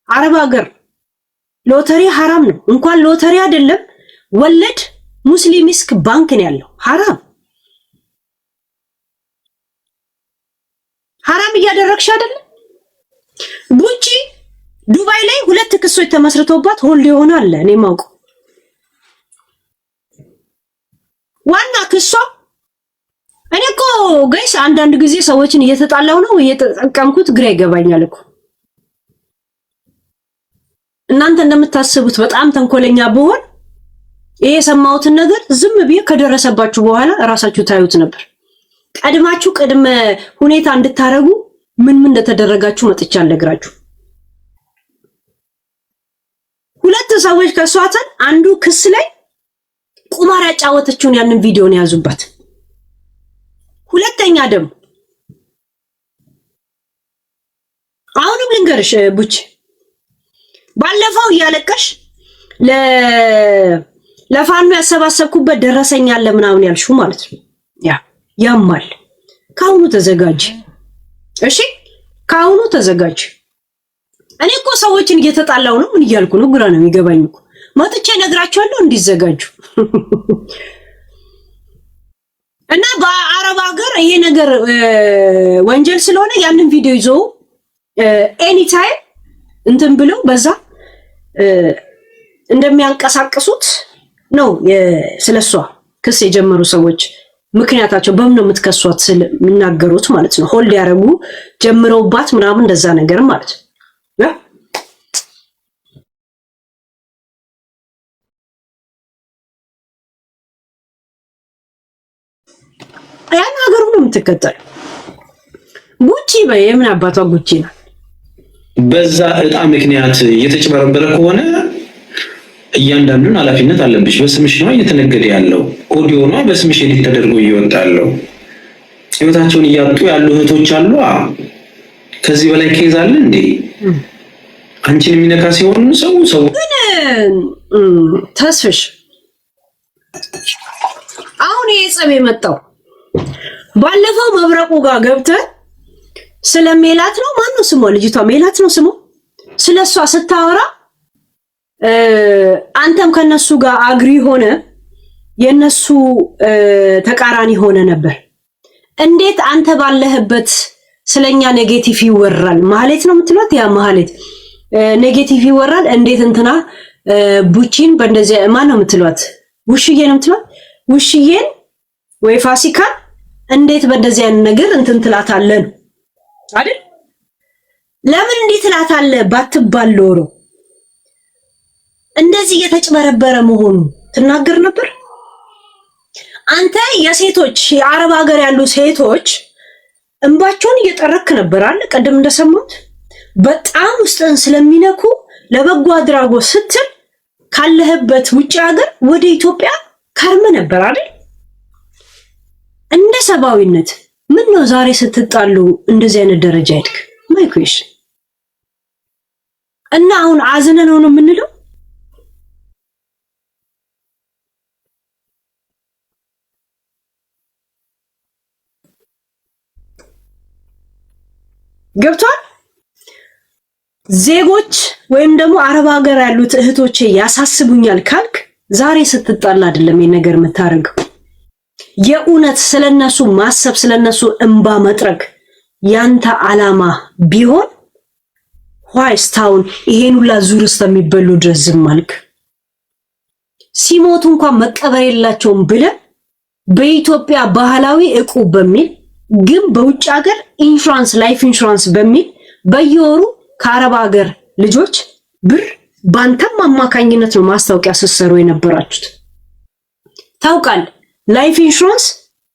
አረብ ሀገር ሎተሪ ሐራም ነው። እንኳን ሎተሪ አይደለም ወለድ ሙስሊሚስክ ባንክ ነው ያለው። ሐራም እያደረግሽ አይደለም። ቡቺ ዱባይ ላይ 2 ክሶች ተመስርቶባት ሆልድ ይሆናል። እኔ ማውቀው ዋና ክሷ እኔ እኮ ጋይስ አንዳንድ ጊዜ ሰዎችን እየተጣላው ነው እየተጠቀምኩት ግራ ይገባኛል እኮ። እናንተ እንደምታስቡት በጣም ተንኮለኛ ብሆን ይሄ የሰማሁትን ነገር ዝም ብዬ ከደረሰባችሁ በኋላ እራሳችሁ ታዩት ነበር። ቀድማችሁ ቅድመ ሁኔታ እንድታረጉ ምን እንደተደረጋችሁ መጥቻ አልነግራችሁ። 2 ሰዎች ከሷተን አንዱ ክስ ላይ ቁማር ያጫወተችውን ያንን ቪዲዮ ነው ያዙባት። ሁለተኛ ደግሞ አሁንም ልንገርሽ ቡች ባለፈው እያለቀሽ ለፋኑ ያሰባሰብኩበት ደረሰኝ አለ ምናምን ያልሽው ማለት ነው። ያማል። ካሁኑ ተዘጋጅ እሺ፣ ካሁኑ ተዘጋጅ። እኔ እኮ ሰዎችን እየተጣላው ነው ምን እያልኩ ነው? ግራ ነው የሚገባኝ እኮ። መጥቼ ነግራቸዋለሁ እንዲዘጋጁ። እና በአረብ ሀገር ይሄ ነገር ወንጀል ስለሆነ ያንን ቪዲዮ ይዞ ኤኒ ታይም እንትን ብለው በዛ እንደሚያንቀሳቅሱት ነው ስለሷ ክስ የጀመሩ ሰዎች ምክንያታቸው በምን ነው የምትከሷት ስለሚናገሩት ማለት ነው። ሆልድ ያረጉ ጀምረውባት ምናምን እንደዛ ነገር ማለት ነው። ያን ሀገሩ ነው የምትከተለው። ጉቺ በየምን አባቷ ጉቺ ናት። በዛ እጣ ምክንያት እየተጨበረበረ ከሆነ እያንዳንዱን ኃላፊነት አለብሽ። በስምሽ ነው እየተነገደ ያለው። ኦዲዮ ነው በስምሽ ኤዲት ተደርጎ እየወጣ ያለው። ህይወታቸውን እያጡ ያሉ እህቶች አሉ። ከዚህ በላይ ኬዝ አለ እንዴ? አንቺን የሚነካ ሲሆን ሰው ግን ተስፍሽ አሁን ይሄ ጸብ የመጣው ባለፈው መብረቁ ጋር ገብተህ ስለሜላት ነው። ማን ነው ስሟ? ልጅቷ ሜላት ነው ስሟ። ስለሷ ስታወራ አንተም ከነሱ ጋር አግሪ ሆነ የነሱ ተቃራኒ ሆነ ነበር። እንዴት አንተ ባለህበት ስለኛ ኔጌቲቭ ይወራል? ማለት ነው የምትሏት ያ ማለት ኔጌቲቭ ይወራል። እንዴት እንትና ቡቺን በእንደዚህ ማን ነው የምትሏት? ውሽዬ ነው የምትሏት? ውሽዬን ወይ ፋሲካ እንዴት በእንደዚህ አይነት ነገር እንትን ትላታለህ አይደል? ለምን እንዴት ትላታለህ? ባትባል ኖሮ እንደዚህ እየተጭበረበረ መሆኑ ትናገር ነበር። አንተ የሴቶች የአረብ ሀገር ያሉ ሴቶች እንባቸውን እየጠረክ ነበር አለ። ቀደም እንደሰማሁት በጣም ውስጥን ስለሚነኩ ለበጎ አድራጎት ስትል ካለህበት ውጭ ሀገር ወደ ኢትዮጵያ ከርመ ነበር አይደል? እንደ ሰብአዊነት ምን ነው ዛሬ ስትጣሉ እንደዚህ አይነት ደረጃ ሄድክ? ማይኩሽ እና አሁን አዝነ ነው የምንለው? ገብቷል? ዜጎች ወይም ደግሞ አረብ ሀገር ያሉት እህቶቼ ያሳስቡኛል ካልክ ዛሬ ስትጣላ አይደለም የነገር የምታረገው። የእውነት ስለነሱ ማሰብ ስለነሱ እንባ መጥረግ ያንተ አላማ ቢሆን ዋይስታውን ይሄን ሁላ ዙር ውስጥ የሚበሉ ድረስ ዝም አልክ? ሲሞቱ እንኳን መቀበር የላቸውም ብለህ በኢትዮጵያ ባህላዊ ዕቁብ በሚል ግን በውጭ ሀገር ኢንሹራንስ ላይፍ ኢንሹራንስ በሚል በየወሩ ከአረብ ሀገር ልጆች ብር ባንተም አማካኝነት ነው ማስታወቂያ ስትሰሩ የነበራችሁት። ታውቃል፣ ላይፍ ኢንሹራንስ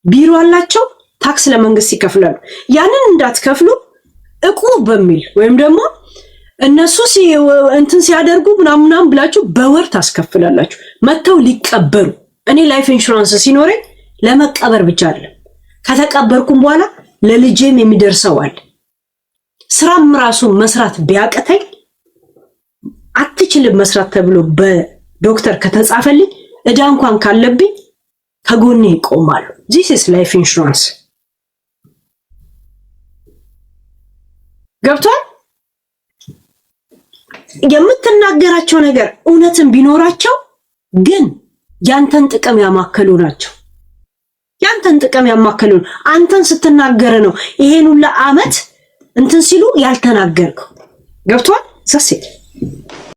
ቢሮ አላቸው፣ ታክስ ለመንግስት ይከፍላሉ። ያንን እንዳትከፍሉ ዕቁብ በሚል ወይም ደግሞ እነሱ እንትን ሲያደርጉ ምናምን ብላችሁ በወር ታስከፍላላችሁ። መተው ሊቀበሩ እኔ ላይፍ ኢንሹራንስ ሲኖረኝ ለመቀበር ብቻ አይደለም ከተቀበርኩም በኋላ ለልጄም የሚደርሰው አለ። ስራም ራሱ መስራት ቢያቀተኝ አትችልም መስራት ተብሎ በዶክተር ከተጻፈልኝ እዳ እንኳን ካለብኝ ከጎኔ ይቆማሉ። this is life insurance። ገብቷል? የምትናገራቸው ነገር እውነትን ቢኖራቸው ግን ያንተን ጥቅም ያማከሉ ናቸው። ያንተን ጥቅም ያማከሉ አንተን ስትናገር ነው ይሄን ሁሉ አመት እንትን ሲሉ ያልተናገርከው። ገብቷል? ሰሴት